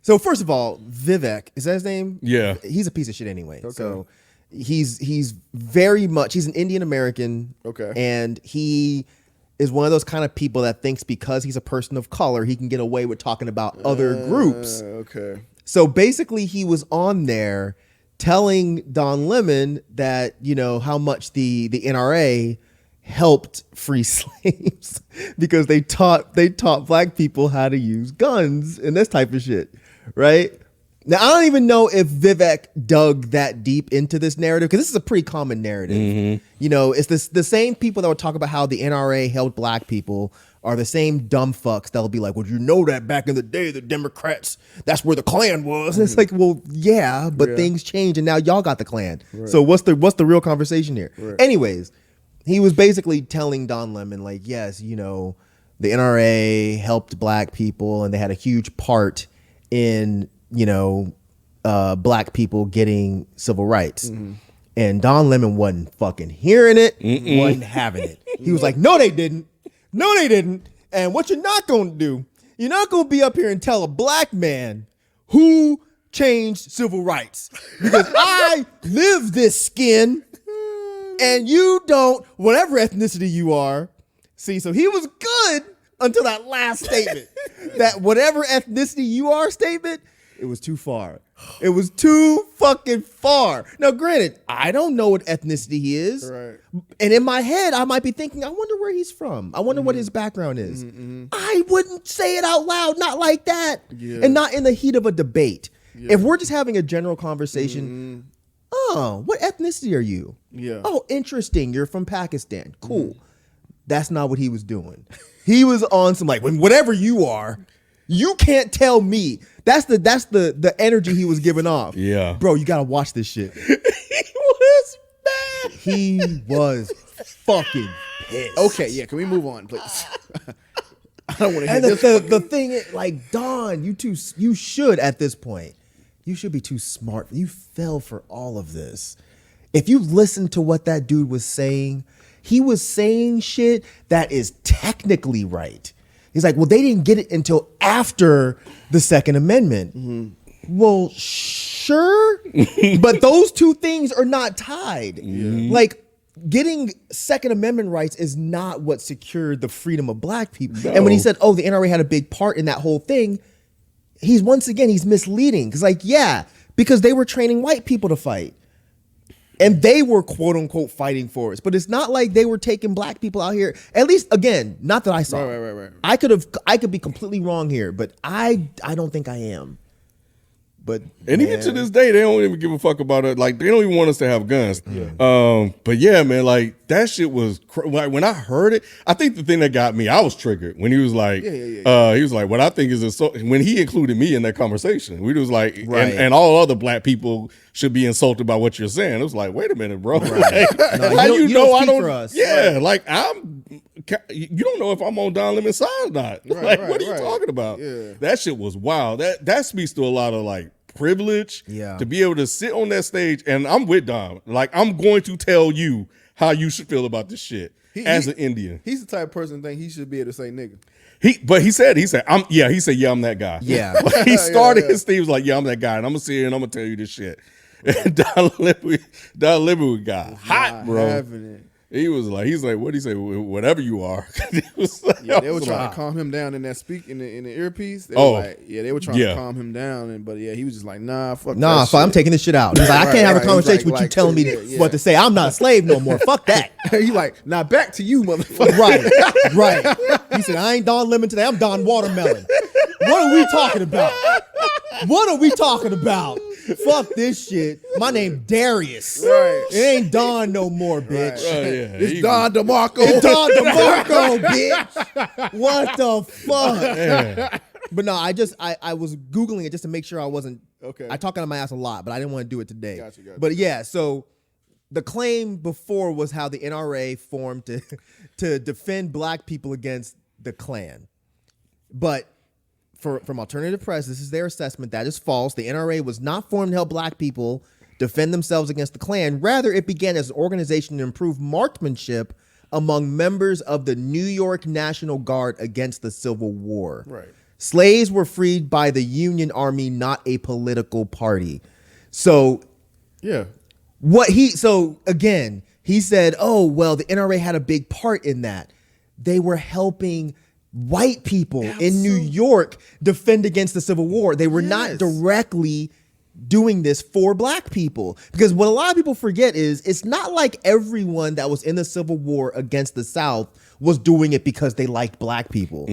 so first of all, Vivek, is that his name?
Yeah.
He's a piece of shit anyway. So he's very much, he's an Indian American.
Okay.
And he is one of those kind of people that thinks because he's a person of color, he can get away with talking about other groups.
Okay.
So basically he was on there telling Don Lemon that, how much the NRA helped free slaves because they taught black people how to use guns and this type of shit, right? Now, I don't even know if Vivek dug that deep into this narrative because this is a pretty common narrative. You know, it's the same people that would talk about how the NRA helped black people are the same dumb fucks that'll be like, well, you know that back in the day, the Democrats, that's where the Klan was. And it's like, well, yeah, but things change and now y'all got the Klan. So what's the real conversation here? Anyways, he was basically telling Don Lemon, like, yes, you know, the NRA helped black people and they had a huge part in, you know, black people getting civil rights. And Don Lemon wasn't fucking hearing it, wasn't having it. He was like, no, they didn't. No, they didn't. And what you're not going to do, you're not going to be up here and tell a black man who changed civil rights. Because I live this skin and you don't, whatever ethnicity you are. See, so he was good until that last statement. That whatever ethnicity you are statement, it was too far. It was too fucking far. Now, granted, I don't know what ethnicity he is.
Right.
And in my head, I might be thinking, I wonder where he's from. I wonder what his background is. I wouldn't say it out loud, not like that. And not in the heat of a debate. If we're just having a general conversation, oh, what ethnicity are you? Oh, interesting. You're from Pakistan. Cool. That's not what he was doing. He was on some like, whatever you are, you can't tell me. That's the energy he was giving off.
Yeah.
Bro, you gotta watch this shit.
He was mad.
He was fucking pissed.
Okay, yeah. Can we move on, please? I don't want to hear
And
this.
the thing is, like, Don, you should at this point, you should be too smart. You fell for all of this. If you listen to what that dude was saying, he was saying shit that is technically right. He's like, well, they didn't get it until after the Second Amendment. Well, sure, but those two things are not tied. Like, getting Second Amendment rights is not what secured the freedom of black people.
No.
And when he said, oh, the NRA had a big part in that whole thing, he's misleading. Because, like, yeah, because they were training white people to fight. And they were, quote unquote, fighting for us. But it's not like they were taking black people out here. At least, again, not that I saw.
Right.
I could be completely wrong here, but I don't think I am. But
even to this day, they don't even give a fuck about it. Like, they don't even want us to have guns. But yeah, man, like, that shit was like, when I heard it, I think the thing that got me, I was triggered when he was like, he was like, what I think is when he included me in that conversation, we was like, and all other black people should be insulted by what you're saying. It was like, wait a minute, bro. Like, how you know I don't? For us. Yeah, like you don't know if I'm on Don Lemon's side or not. What are you talking about? Yeah. That shit was wild. That speaks to a lot of like privilege to be able to sit on that stage. And I'm with Don. Like, I'm going to tell you how you should feel about this shit as an Indian.
He's the type of person that think he should be able to say nigga.
He said, I'm that guy.
Yeah.
Like, he started his thing, he was like, yeah, I'm that guy. And I'm going to sit here and I'm going to tell you this shit. And Don Lemon got hot, bro. He's like, what'd he say? Whatever you are. They
were trying to calm him down in that in the earpiece. They were trying to calm him down, but he was just like, nah, fuck that shit.
I'm taking this shit out. He's like, I can't have a conversation with you telling me what to say. I'm not a slave no more. Fuck that.
He's like, nah, back to you, motherfucker.
Right. He said, I ain't Don Lemon today. I'm Don Watermelon. What are we talking about? What are we talking about? Fuck this shit. My name Darius.
Right.
It ain't Don no more, bitch.
It's Don DeMarco.
It's Don DeMarco, bitch. What the fuck?
Yeah.
But no, I was Googling it just to make sure I wasn't.
Okay.
I talk out of my ass a lot, but I didn't want to do it today.
Gotcha.
But yeah, so the claim before was how the NRA formed to defend black people against the Klan. But from Alternative Press, this is their assessment. That is false. The NRA was not formed to help black people defend themselves against the Klan. Rather, it began as an organization to improve marksmanship among members of the New York National Guard against the Civil War.
Right.
Slaves were freed by the Union Army, not a political party. So,
yeah.
Again, he said, oh, well, the NRA had a big part in that. They were helping white people in New York defend against the Civil War. They were not directly doing this for black people. Because what a lot of people forget is it's not like everyone that was in the Civil War against the South was doing it because they liked black people.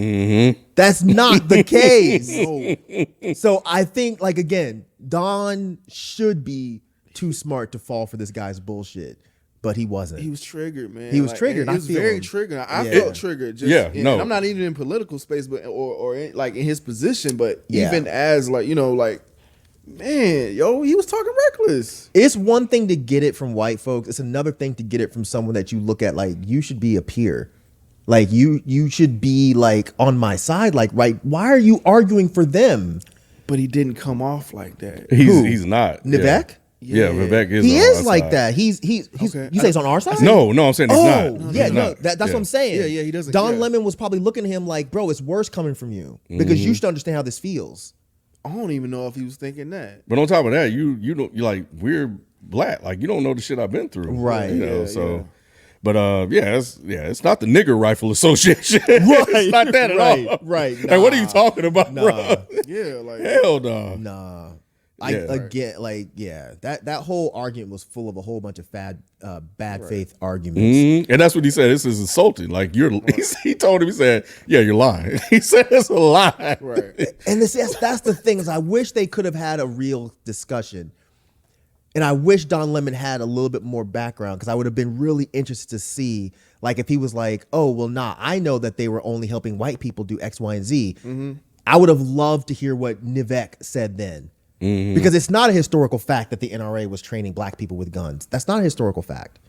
That's not the case. So I think, like, again, Don should be too smart to fall for this guy's bullshit. But he wasn't.
He was triggered, man.
He was triggered.
He was very triggered. I felt triggered. Just,
no.
I'm not even in political space, but or in, like in his position, but
Yeah.
even as like, you know, like, man, yo, he was talking reckless.
It's one thing to get it from white folks. It's another thing to get it from someone that you look at like you should be a peer. Like you should be like on my side. Like, right? Why are you arguing for them?
But he didn't come off like that.
He's not.
Nivek?
Yeah, Vivek is.
He
on
is
our
like
side.
that. He's
Okay.
you say it's on our side?
No, I'm saying he's
Oh,
not.
yeah,
He's
no,
not.
that's what I'm saying.
Yeah, he doesn't
Don
care.
Lemon was probably looking at him like, bro, it's worse coming from you because you should understand how this feels.
I don't even know if he was thinking that.
But on top of that, you don't, you like, we're black. Like, you don't know the shit I've been through.
Right.
You know,
Yeah,
so.
yeah.
But it's not the Nigger Rifle Association. It's not that at all.
Right.
Like, what are you talking about,
Nah.
bro?
Yeah, like
Hell no.
Nah.
Yeah.
That whole argument was full of a whole bunch of bad faith arguments.
And that's what he said. This is insulting. Like, he told him, he said, yeah, you're lying. He said it's a lie.
right.
And that's the thing is I wish they could have had a real discussion. And I wish Don Lemon had a little bit more background because I would have been really interested to see, like, if he was like, oh, well, nah, I know that they were only helping white people do X, Y, and Z. I would have loved to hear what Nivek said then. Because it's not a historical fact that the NRA was training black people with guns. That's not a historical fact.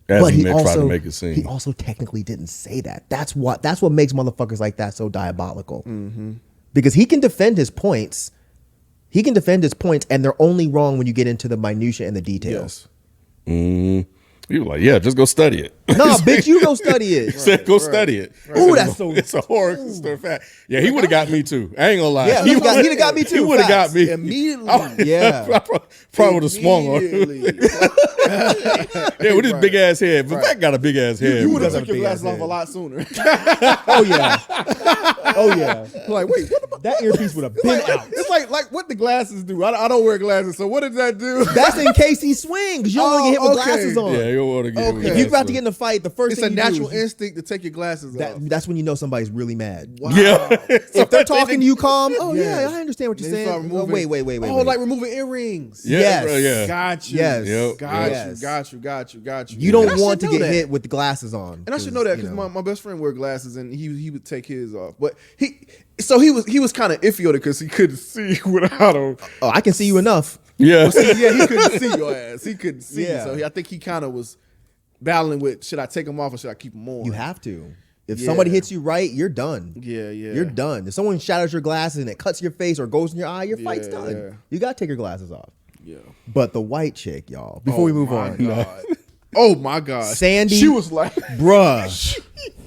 As
But
he
he
tried to
also
make it seem.
he also technically didn't say that. That's what makes motherfuckers like that so diabolical. Because he can defend his points. He can defend his points, and they're only wrong when you get into the minutia and the details.
He was like, yeah, just go study it.
Nah, bitch, you go study it.
He said, go study it.
Ooh, that's so.
It's a horror fact. Yeah, he would have got me too. I ain't gonna lie.
Yeah, he'd have got me too.
He would have got
Facts.
me
Immediately.
Yeah.
Probably would have swung on him.
Immediately.
Yeah, with his big ass head. But that got a big ass head.
You would have
does
took
have a
your
big
glasses
ass
off a
head.
lot sooner.
Oh yeah. Oh yeah.
Like, wait, what the
That earpiece would have been out.
It's like what the glasses do. I don't wear glasses, so what does that do?
That's in case he swings. You don't want to get hit with
okay.
glasses on.
Yeah, you don't want to get
Okay.
If you're about to get in a fight, the first
It's
thing
a
you do
natural
is
instinct to take your glasses off.
that's when you know somebody's really mad.
Wow.
Yeah.
If they're talking to you calm, oh
Yeah.
yeah, I understand what you're
Then you
saying.
start
Oh,
removing-
wait.
Oh, like removing earrings.
Yeah,
Yes.
bro, yeah.
Got you.
Yes.
Yep.
Yes.
Got you.
You don't
And I
want to
should know
get
that.
hit with the glasses on.
And I should know that because
you know.
my best friend wear glasses and he would take his off. But he was kind of iffy on it because he couldn't see without them.
Oh, I can see you enough.
Yeah.
Yeah, he couldn't see your ass. He couldn't see.
Yeah.
So I think he kind of was battling with, should I take them off or should I keep them on?
You have to. If
Yeah.
somebody hits you right, you're done.
Yeah.
You're done. If someone shatters your glasses and it cuts your face or goes in your eye, your fight's
Yeah,
done.
yeah.
You got to take your glasses off.
Yeah.
But the white chick, y'all, before we move on,
Oh my God.
Sandy-
She was like,
bruh,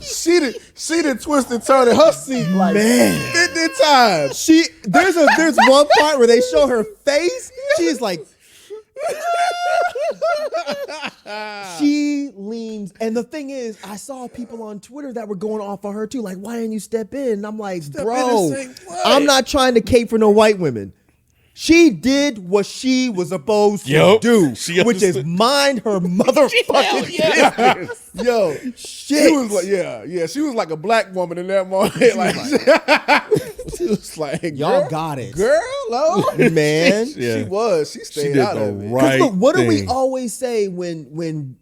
she did twist and turn in her seat like 50 times.
there's one part where they show her face. She's like, she leans, and the thing is, I saw people on Twitter that were going off on her too. Like, why didn't you step in? And I'm like, bro,
in and say what?
I'm not trying to cape for no white women. She did what she was supposed to
Yup.
do,
She
which is
understood.
mind her motherfucking business.
Yo,
Shit.
she was like, yeah, she was like a black woman in that moment. Like, she was like,
Y'all
girl,
got it.
girl, no,
Man.
Yeah.
she was. She stayed
did
out
the
of it.
right
Look, what do we
thing.
always say when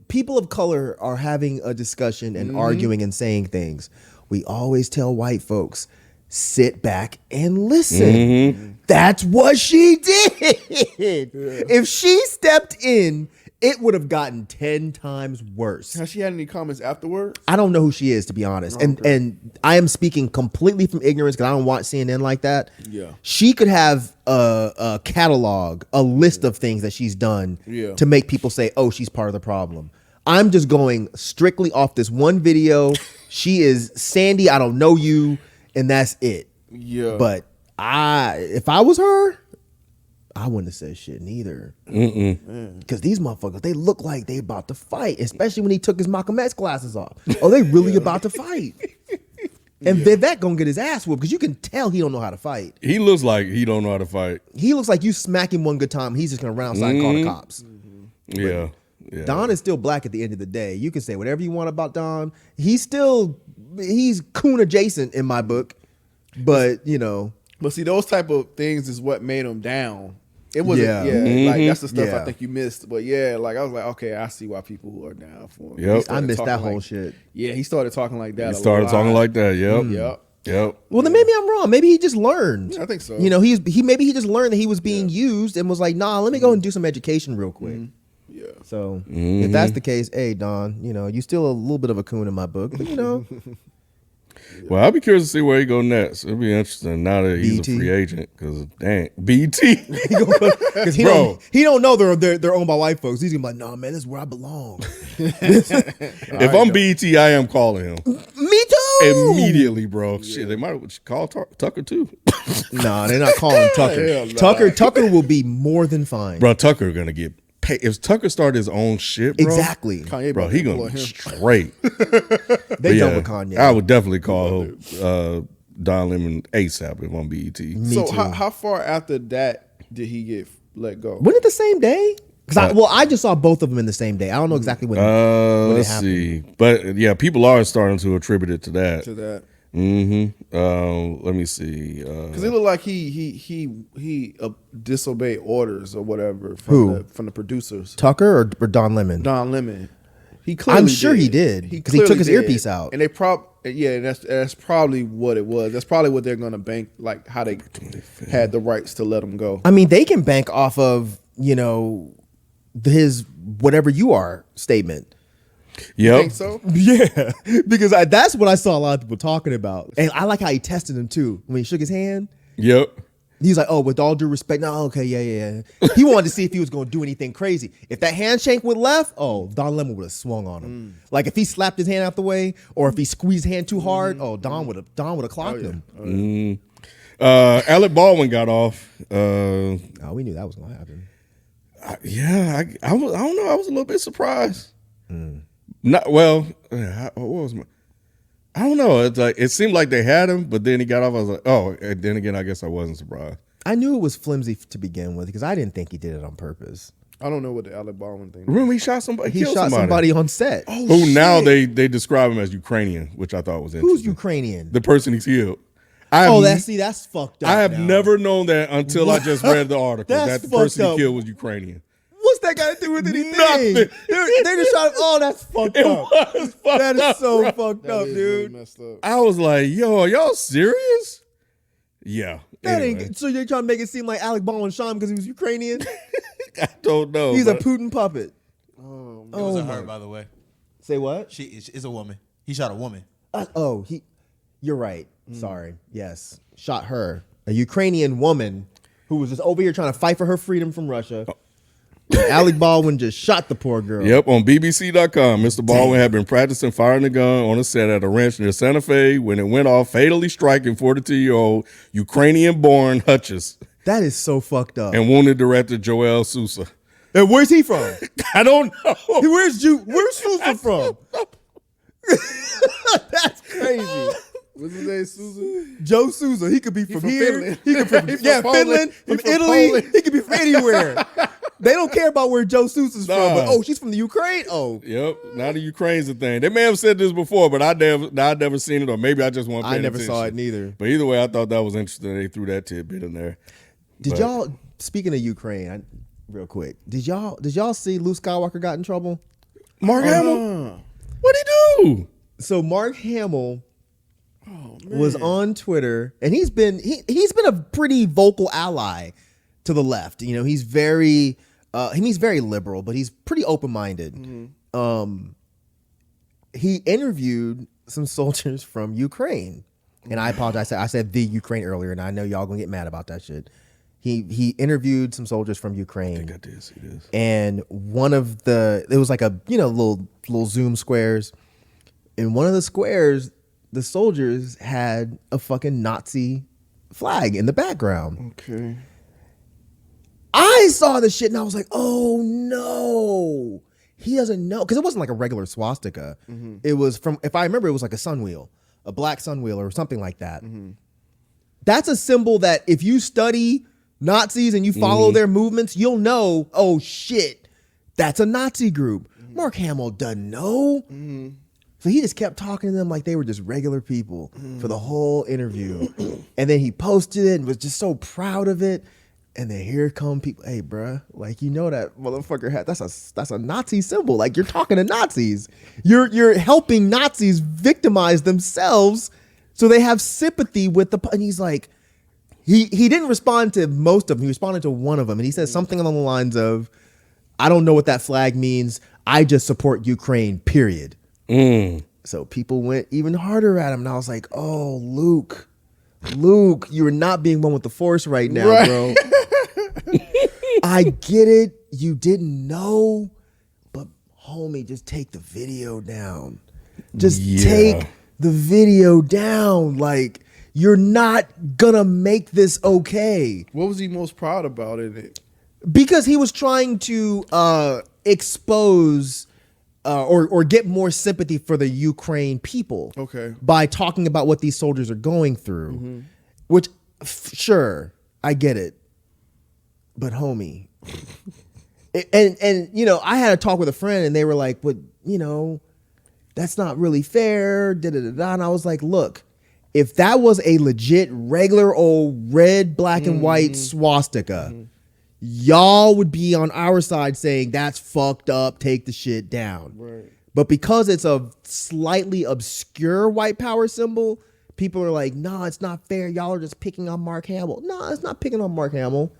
people of color are having a discussion and arguing and saying things? We always tell white folks, sit back and listen. That's what she did. If she stepped in, it would have gotten 10 times worse.
Has she had any comments afterwards?
I don't know who she is, to be honest. And I am speaking completely from ignorance because I don't watch CNN like that.
Yeah.
She could have a catalog, a list of things that she's done
Yeah.
to make people say, oh, she's part of the problem. I'm just going strictly off this one video. She is Sandy, I don't know you, and that's it.
Yeah.
But if I was her, I wouldn't have said shit neither. Because these motherfuckers, they look like they about to fight, especially when he took his Malcolm X glasses off. Oh, they really about to fight. And Vivek gonna get his ass whooped because you can tell he don't know how to fight.
He looks like he don't know how to fight.
He looks like you smack him one good time, he's just gonna run outside and call the cops.
Yeah.
Don is still black at the end of the day. You can say whatever you want about Don. He's coon adjacent in my book. But, you know.
But see, those type of things is what made him down. It wasn't, like that's the stuff I think you missed. But I was like, okay, I see why people are down for him.
Yep.
I missed that whole shit.
Yeah, he started talking like that.
He started talking like that. Yep. Yep.
Well, then maybe I'm wrong. Maybe he just learned.
Yeah, I think so.
You know, maybe he just learned that he was being used and was like, nah, let me go and do some education real quick.
Yeah.
So if that's the case, hey, Don, you know, you still a little bit of a coon in my book, but you know.
Well, I'll be curious to see where he go next. It'll be interesting now that he's
BT.
a free agent. Because dang, BT,
Because he
Bro.
don't know they're owned by white folks. He's gonna be like, nah, man, this is where I belong.
if I'm BT, I am calling him
Me too.
immediately, bro. Shit, they might call Tucker too,
Nah, they're not calling Tucker.
Hell nah.
Tucker will be more than fine.
bro. Tucker gonna get paid if Tucker start his own shit, bro.
Exactly.
Kanye
Bro,
about
he
to
gonna
employ
be
him.
straight.
They
But
done with Kanye.
I would definitely call Don Lemon ASAP if I'm BET.
So
too.
how far after that did he get let go?
Wasn't it the same day? Because I just saw both of them in the same day. I don't know exactly when.
Let's
happened.
see, but yeah, people are starting to attribute it to that.
To that.
Let me see.
Because it looked like he disobeyed orders or whatever
Who?
from the producers.
Tucker or Don Lemon?
Don Lemon. He clearly
I'm sure he did, 'cause he took
clearly
his
did.
earpiece out.
And they that's probably what it was. That's probably what they're gonna bank, like how they had the rights to let him go.
I mean, they can bank off of, you know, his whatever you are statement.
Yep.
Think so?
Yeah, because that's what I saw a lot of people talking about. And I like how he tested him too. When he shook his hand,
Yep.
he's like, oh, with all due respect, no, okay, yeah. He wanted to see if he was going to do anything crazy. If that handshake went left, oh, Don Lemon would have swung on him. Like if he slapped his hand out the way or if he squeezed his hand too hard, Don would have clocked him.
Alec Baldwin got off.
Oh, we knew that was going to happen.
I don't know. I was a little bit surprised. Not well. What was my? I don't know. It's like it seemed like they had him, but then he got off. I was like, oh. And then again, I guess I wasn't surprised.
I knew it was flimsy to begin with because I didn't think he did it on purpose.
I don't know what the Alec Baldwin thing.
Remember, he shot somebody.
He
killed
shot somebody on set.
Who now they describe him as Ukrainian, which I thought was interesting.
Who's Ukrainian?
The person he's killed.
That's fucked up.
I have
now.
never known that until I just read the article
That's
that the person
fucked
he
up.
killed was Ukrainian.
What's that got to do with anything?
Nothing.
They just shot. Oh, that's fucked up.
Was fucked
That is
up,
so
bro.
fucked
That
up,
is really
dude.
messed up.
I was like, yo, are y'all serious? Yeah.
That
Anyway,
ain't. So you're trying to make it seem like Alec Baldwin shot him because he was Ukrainian?
I don't know.
He's a
but-
Putin puppet.
It wasn't her, by the way.
Say what?
She is a woman. He shot a woman.
You're right. Sorry. Yes, shot her, a Ukrainian woman who was just over here trying to fight for her freedom from Russia. And Alec Baldwin just shot the poor girl.
Yep, on BBC.com, Mr. Baldwin had been practicing firing a gun on a set at a ranch near Santa Fe when it went off, fatally striking 42-year-old Ukrainian-born Hutchins
That is so fucked up.
and wounded director Joel Sousa.
And where's he from?
I don't know.
Where's Sousa from? That's crazy.
What's his name, Susan?
Joe Sousa. He could be from here.
Finland.
He could from
He from
Finland,
Poland. He
from
from
Italy.
Poland.
He could be from anywhere. They don't care about where Joe Sousa's from.
Nah.
But oh, she's from the Ukraine. Oh,
Yep, now the Ukraine's a thing. They may have said this before, but I'd never seen it, or maybe I just want to
I never saw it neither.
But either way, I thought that was interesting. They threw that tidbit in there.
Did
But-
y'all? Speaking of Ukraine, real quick, did y'all see Luke Skywalker got in trouble?
Mark Hamill? What'd he do?
So Mark Hamill was on Twitter, and he's been a pretty vocal ally to the left. You know, he's very liberal, but he's pretty open minded. He interviewed some soldiers from Ukraine, and I apologize. I said the Ukraine earlier, and I know y'all gonna get mad about that shit. He interviewed some soldiers from Ukraine.
I did see this.
And it was like a little Zoom squares. In one of the squares, the soldiers had a fucking Nazi flag in the background.
Okay.
I saw the shit and I was like, oh no, he doesn't know, because it wasn't like a regular swastika. It was if I remember, it was like a sun wheel. a black sun wheel or something like that. That's a symbol that if you study Nazis and you follow their movements, you'll know, oh shit, that's a Nazi group. Mark Hamill doesn't know. So he just kept talking to them like they were just regular people for the whole interview. And then he posted it and was just so proud of it. And then here come people, hey, bruh, like, you know that motherfucker hat, that's a Nazi symbol. Like, you're talking to Nazis. You're helping Nazis victimize themselves so they have sympathy with the, and he's like, he didn't respond to most of them. He responded to one of them. And he said something along the lines of, I don't know what that flag means. I just support Ukraine, period. So people went even harder at him. And I was like, oh, Luke, you're not being one with the force right now, bro. I get it. You didn't know, but homie, just take the video down. Just take the video down. Like, you're not gonna make this okay.
What was he most proud about in it?
Because he was trying to expose or get more sympathy for the Ukraine people. Okay. By talking about what these soldiers are going through. Which, sure, I get it. But homie, and you know, I had a talk with a friend and they were like, "But you know, that's not really fair." And I was like, "Look, if that was a legit, regular old red, black, and white swastika, y'all would be on our side saying that's fucked up. Take the shit down." Right. But because it's a slightly obscure white power symbol, people are like, "No, it's not fair. Y'all are just picking on Mark Hamill." No, it's not picking on Mark Hamill.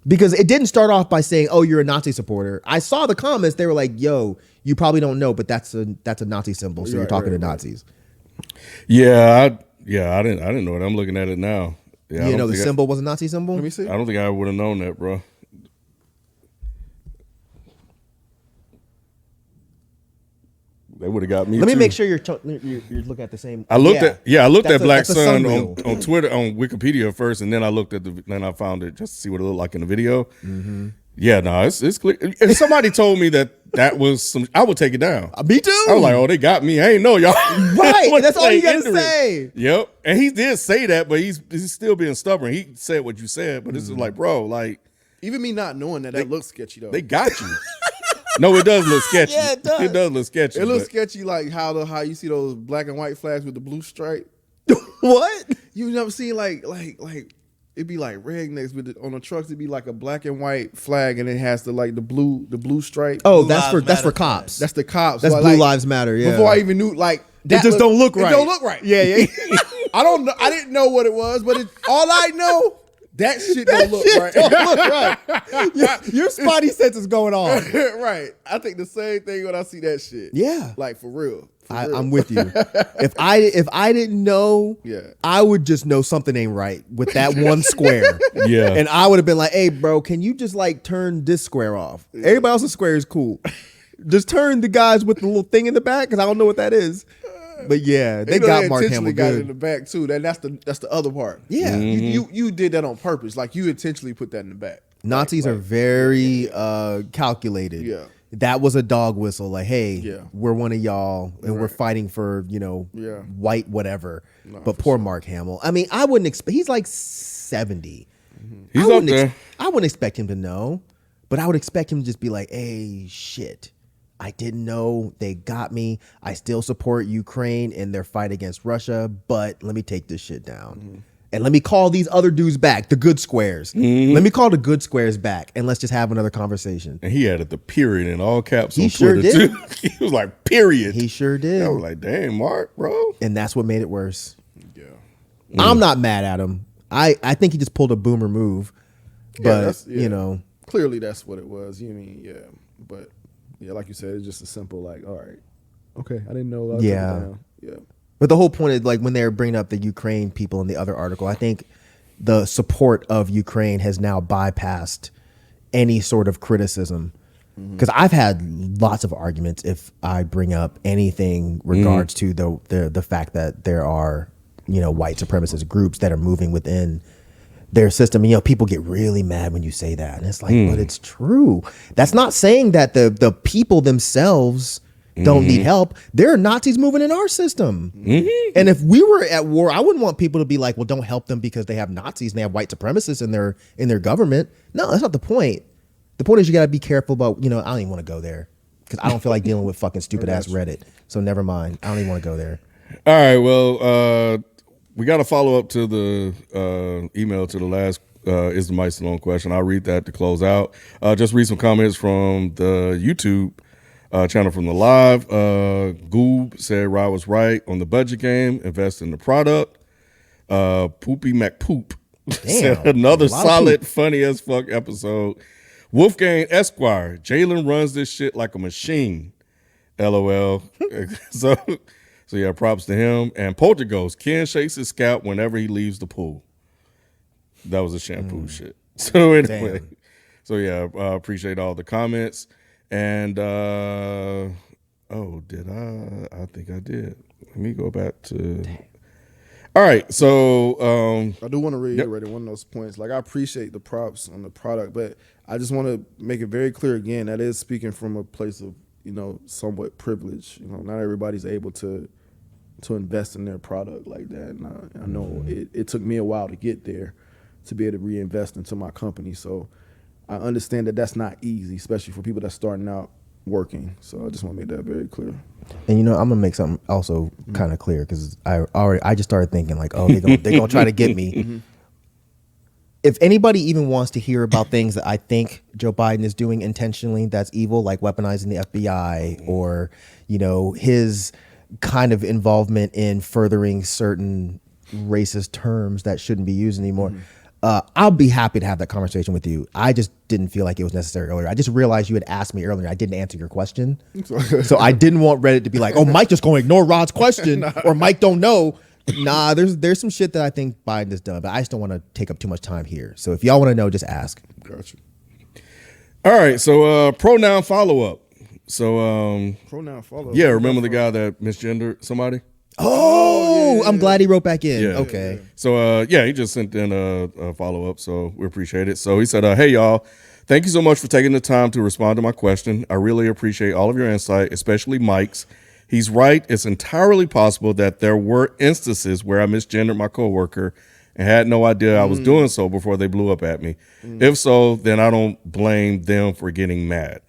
Because it didn't start off by saying, "Oh, you're a Nazi supporter." I saw the comments; they were like, "Yo, you probably don't know, but that's a Nazi symbol, so you're talking to Nazis."
Yeah, I didn't know it. I'm looking at it now. Yeah,
you know the symbol was a Nazi symbol.
Let me see.
I don't think I would have known that, bro. They would have got me.
Let me
too.
make sure you're looking at the same.
I looked at Black
that's a
Sun
wheel.
on Twitter, on Wikipedia first, and then I looked at then I found it just to see what it looked like in the video. Yeah, no, it's clear. If somebody told me that was some, I would take it down.
Me too.
I was like, oh, they got me. I ain't know y'all.
Right, that's all you gotta say.
Yep, and he did say that, but he's still being stubborn. He said what you said, but this is like, bro, like
even me not knowing that looks sketchy though.
they got you. No, it does look sketchy.
Yeah, it does.
It does look sketchy.
It looks sketchy, like how you see those black and white flags with the blue stripe.
What?
You never seen like it'd be like rednecks with on the trucks. It'd be like a black and white flag, and it has the blue stripe.
Oh,
Blue
that's
Lives
for
Matter
cops.
That's the cops.
That's
So,
Blue
like,
Lives Matter. Yeah.
Before I even knew, like
it just don't look right.
It don't look right.
Yeah.
I don't know. I didn't know what it was, but all I know, that shit don't look right.
Don't look right. Your spotty sense is going on.
Right. I think the same thing when I see that shit.
Yeah.
Like for real.
I'm with you. If I didn't know, I would just know something ain't right with that one square.
Yeah.
And I would have been like, "Hey, bro, can you just like turn this square off? Everybody else's square is cool. Just turn the guys with the little thing in the back because I don't know what that is." But yeah, they got Mark Hamill
got it in
good.
the back too. That's the other part.
Yeah.
You did that on purpose. Like you intentionally put that in the back.
Nazis are very calculated.
Yeah.
That was a dog whistle. Like, hey, we're one of y'all, and we're fighting for white whatever. No, but poor Mark Hamill. I mean, I wouldn't expect. He's like 70.
He's up there.
I wouldn't expect him to know, but I would expect him to just be like, hey, shit. I didn't know, they got me. I still support Ukraine in their fight against Russia, but let me take this shit down. And let me call these other dudes back, the good squares. Let me call the good squares back, and let's just have another conversation.
And he added the period in all caps
He
on
sure
Twitter,
did.
too. He was like, period.
He sure did.
I was like, damn, Mark, bro.
And that's what made it worse. Yeah. I'm not mad at him. I think he just pulled a boomer move. But, you know.
Clearly that's what it was. You mean, yeah. But, yeah, like you said, it's just a simple, like, all right. Okay, I didn't know. Yeah.
But the whole point is, like, when they're bringing up the Ukraine people in the other article, I think the support of Ukraine has now bypassed any sort of criticism. Because I've had lots of arguments if I bring up anything regards to the fact that there are, white supremacist groups that are moving within their system. And, people get really mad when you say that. And it's like, but it's true. That's not saying that the people themselves don't need help. There are Nazis moving in our system. And if we were at war, I wouldn't want people to be like, well, don't help them because they have Nazis and they have white supremacists in their government. No, that's not the point. The point is you got to be careful about, I don't even want to go there because I don't feel like dealing with fucking stupid ass Reddit. So never mind. I don't even want to go there.
All right. Well, we got to follow up to the email to the last Is the Mic Still On question. I'll read that to close out. Just read some comments from the YouTube channel from the live. Goob said Rod was right on the budget game. Invest in the product. Poopy McPoop said another solid, funny as fuck episode. Wolfgang Esquire, Jalen runs this shit like a machine. LOL. So yeah, props to him. And Polterghost, Ken shakes his scalp whenever he leaves the pool. That was a shampoo shit. So anyway, so yeah, appreciate all the comments. And did I? I think I did. Let me go back to. All right, so
I do want to reiterate one of those points. Like, I appreciate the props on the product, but I just want to make it very clear again that is speaking from a place of somewhat privilege. Not everybody's able to invest in their product like that. And I know it took me a while to get there to be able to reinvest into my company. So I understand that that's not easy, especially for people that's starting out working. So I just want to make that very clear.
And I'm gonna make something also kind of clear because I just started thinking like, oh, they're gonna try to get me. If anybody even wants to hear about things that I think Joe Biden is doing intentionally that's evil, like weaponizing the FBI or his kind of involvement in furthering certain racist terms that shouldn't be used anymore, I'll be happy to have that conversation with you. I just didn't feel like it was necessary earlier. I just realized you had asked me earlier. I didn't answer your question. So I didn't want Reddit to be like, oh, Mike just going to ignore Rod's question or Mike don't know. Nah, there's some shit that I think Biden has done, but I just don't want to take up too much time here. So if y'all want to know, just ask.
Gotcha.
All right, so pronoun follow-up. So
Pronoun follow-up.
Yeah, remember the guy that misgendered somebody?
Oh, I'm glad he wrote back in.
Yeah.
Okay.
So he just sent in a follow-up, so we appreciate it. So he said, hey, y'all, thank you so much for taking the time to respond to my question. I really appreciate all of your insight, especially Mike's. He's right. It's entirely possible that there were instances where I misgendered my coworker and had no idea I was doing so before they blew up at me. If so, then I don't blame them for getting mad.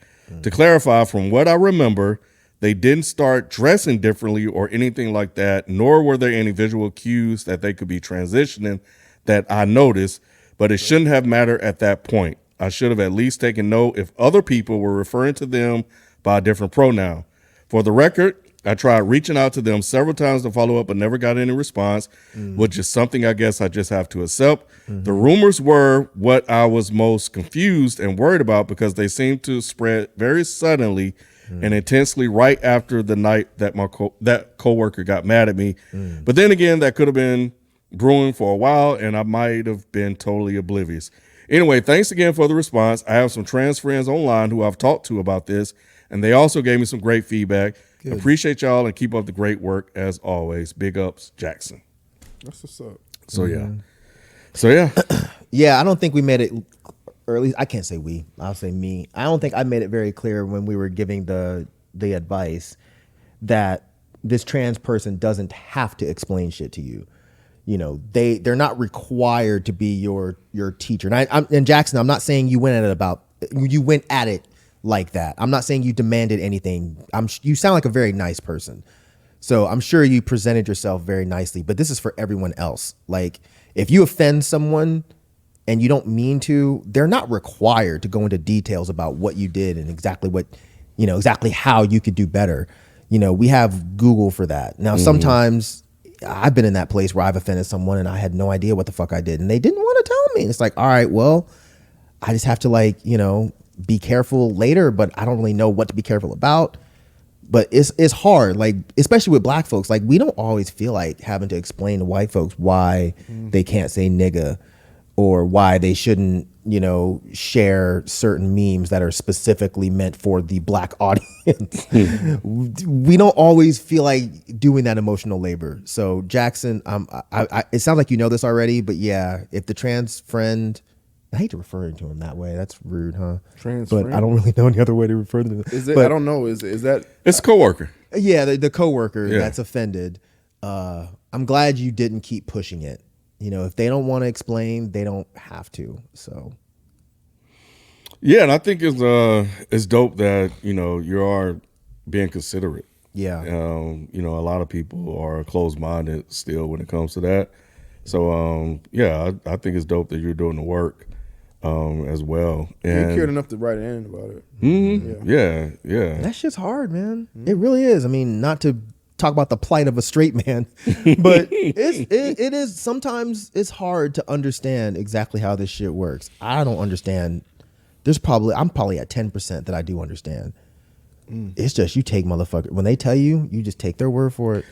To clarify, from what I remember, they didn't start dressing differently or anything like that, nor were there any visual cues that they could be transitioning that I noticed, but it shouldn't have mattered at that point. I should have at least taken note if other people were referring to them by a different pronoun. For the record, I tried reaching out to them several times to follow up, but never got any response, which is something I guess I just have to accept. The rumors were what I was most confused and worried about because they seemed to spread very suddenly and intensely right after the night that my coworker got mad at me. But then again, that could have been brewing for a while, and I might have been totally oblivious. Anyway, thanks again for the response. I have some trans friends online who I've talked to about this, and they also gave me some great feedback. Good. Appreciate y'all and keep up the great work as always. Big ups, Jackson.
That's what's up.
So yeah.
Yeah, I don't think we made it, or at least I can't say we, I'll say me. I don't think I made it very clear when we were giving the advice that this trans person doesn't have to explain shit to you. They're not required to be your teacher. And Jackson, I'm not saying you went at it like that. I'm not saying you demanded anything. You sound like a very nice person. So I'm sure you presented yourself very nicely, but this is for everyone else. Like, if you offend someone and you don't mean to, they're not required to go into details about what you did and exactly how you could do better. We have Google for that. Now, sometimes I've been in that place where I've offended someone and I had no idea what the fuck I did and they didn't want to tell me. It's like, all right, well, I just have to be careful later, but I don't really know what to be careful about. But it's hard, like, especially with black folks. Like, we don't always feel like having to explain to white folks why they can't say nigga or why they shouldn't, share certain memes that are specifically meant for the black audience. We don't always feel like doing that emotional labor. So Jackson, it sounds like you know this already, but yeah, if the trans friend I hate to refer to him that way. That's rude, huh?
Trans
but
friend?
I don't really know any other way to refer to them.
Is it?
But,
I don't know. Is that?
It's a coworker.
Yeah, the coworker
Yeah.
that's offended. I'm glad you didn't keep pushing it. You know, if they don't want to explain, they don't have to. So
Yeah, and I think it's dope that you are being considerate.
yeah,
A lot of people are closed-minded still when it comes to that. So I think it's dope that you're doing the work as well.
He
And
cared enough to write an end about it.
yeah.
that shit's hard, man. It really is. I mean, not to talk about the plight of a straight man, but it is sometimes it's hard to understand exactly how this shit works. I don't understand. I'm probably at 10% that I do understand. It's just you take motherfucker when they tell you, you just take their word for it.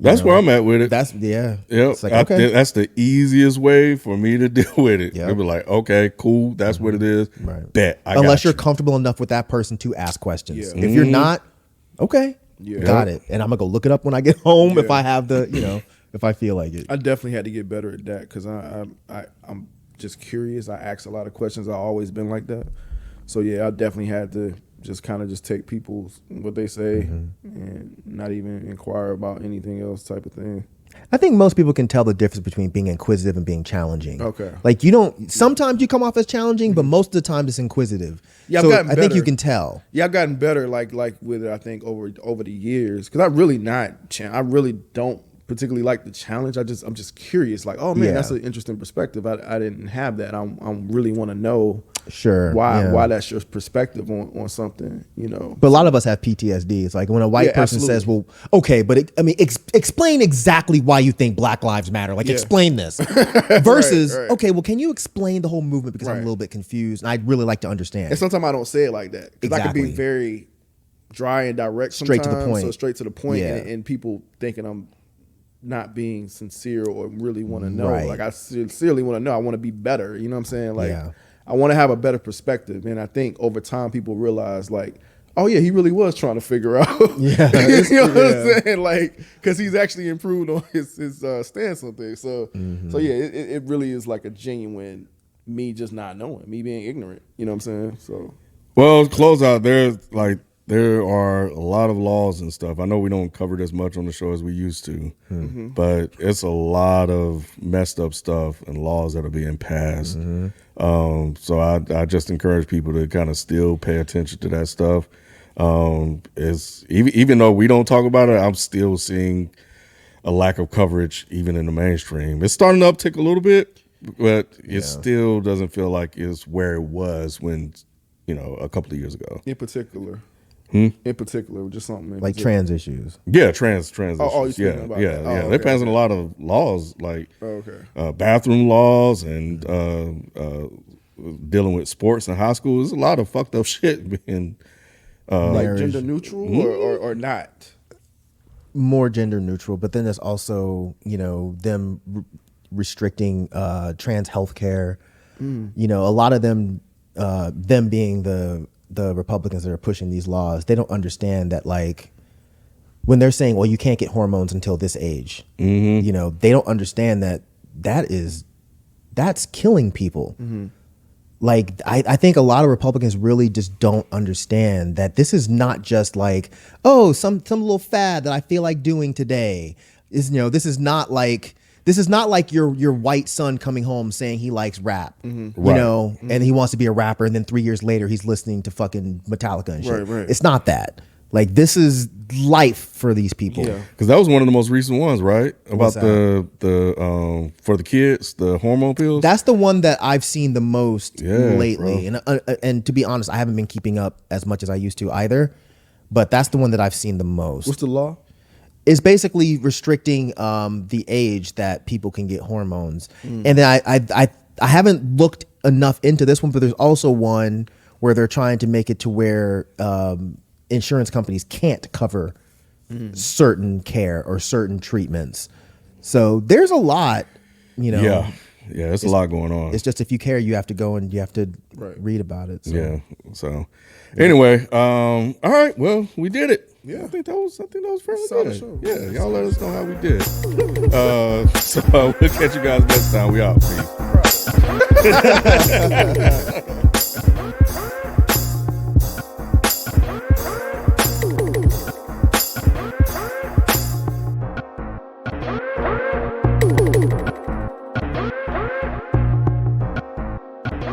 That's where I'm at with it.
That's yeah.
Yep.
It's like, okay.
That's the easiest way for me to deal with it.
Yep.
They'll be like, okay, cool. That's what it is.
Right.
Bet.
Unless you're
got you.
comfortable enough with that person to ask questions.
Yeah.
If you're not, okay,
Yeah.
got it. And I'm gonna go look it up when I get home if
Yeah.
I have if I feel like it.
I definitely had to get better at that because I'm just curious. I ask a lot of questions. I've always been like that. So yeah, I definitely had to just kind of just take people's what they say and not even inquire about anything else type of thing.
I think most people can tell the difference between being inquisitive and being challenging.
Okay.
Like sometimes you come off as challenging, but most of the time it's inquisitive.
Yeah, I've
so
gotten
I think
better.
you can tell.
Yeah, I've gotten better like with it, I think over the years because I really don't particularly like the challenge. I'm just curious. Like, oh man,
Yeah.
that's an interesting perspective. I didn't have that. I really want to know
Sure.
why
yeah.
why that's your perspective on something.
But a lot of us have PTSD. It's like when a white
Yeah,
person
absolutely.
says, "Well, okay, but explain exactly why you think Black Lives Matter. Like,
Yeah.
explain this." Versus,
right.
okay, well, can you explain the whole movement because I'm a
Right.
little bit confused and I'd really like to understand.
And sometimes I don't say it like that because I can be
Exactly.
very dry and direct.
Straight to the
sometimes,
point.
So straight to the point,
Yeah.
and people thinking I'm not being sincere or really want to know.
Right.
Like I sincerely want to know. I want to be better. You know what I'm saying? Like
Yeah.
I want to have a better perspective. And I think over time people realize like, oh yeah, he really was trying to figure out.
Yeah.
You know what I'm saying? Like, because he's actually improved on his stance on things. So yeah, it really is like a genuine me just not knowing, me being ignorant. You know what I'm saying? So
Well, to close out, there are a lot of laws and stuff. I know we don't cover it as much on the show as we used to, but it's a lot of messed up stuff and laws that are being passed. So I just encourage people to kind of still pay attention to that stuff. It's even though we don't talk about it, I'm still seeing a lack of coverage even in the mainstream. It's starting to uptick a little bit, but it still doesn't feel like it's where it was when a couple of years ago.
in particular, just something in
like
particular.
trans issues.
Yeah, trans
you're
issues.
speaking about
Yeah.
that. Oh,
They're
okay.
passing a lot of laws like
Oh, okay.
bathroom laws and dealing with sports in high school. There's a lot of fucked up shit being.
Like
Marriage.
gender neutral or not?
More gender neutral, but then there's also them restricting trans healthcare. A lot of them being the Republicans that are pushing these laws, they don't understand that like when they're saying, well, you can't get hormones until this age, they don't understand that that's killing people. Like I think a lot of Republicans really just don't understand that this is not just like, oh, some little fad that I feel like doing today. This is not like your white son coming home saying he likes rap, and he wants to be a rapper, and then 3 years later he's listening to fucking Metallica and shit.
Right.
It's not that. Like this is life for these people.
Yeah.
Because that was one of the most recent ones, right? About
What's that?
the for the kids, the hormone pills.
That's the one that I've seen the most lately,
bro.
and to be honest, I haven't been keeping up as much as I used to either. But that's the one that I've seen the most.
What's the law?
It's basically restricting the age that people can get hormones, and then I haven't looked enough into this one, but there's also one where they're trying to make it to where insurance companies can't cover certain care or certain treatments. So there's a lot,
Yeah, there's a lot going on.
It's just if you care, you have to go and you have to
Right.
read about it. So.
Yeah. So anyway, all right. Well, we did it.
Yeah.
I think that was fairly
Solid
good.
show.
Yeah, y'all let us know how we did. So we'll catch you guys next time. We out. Peace.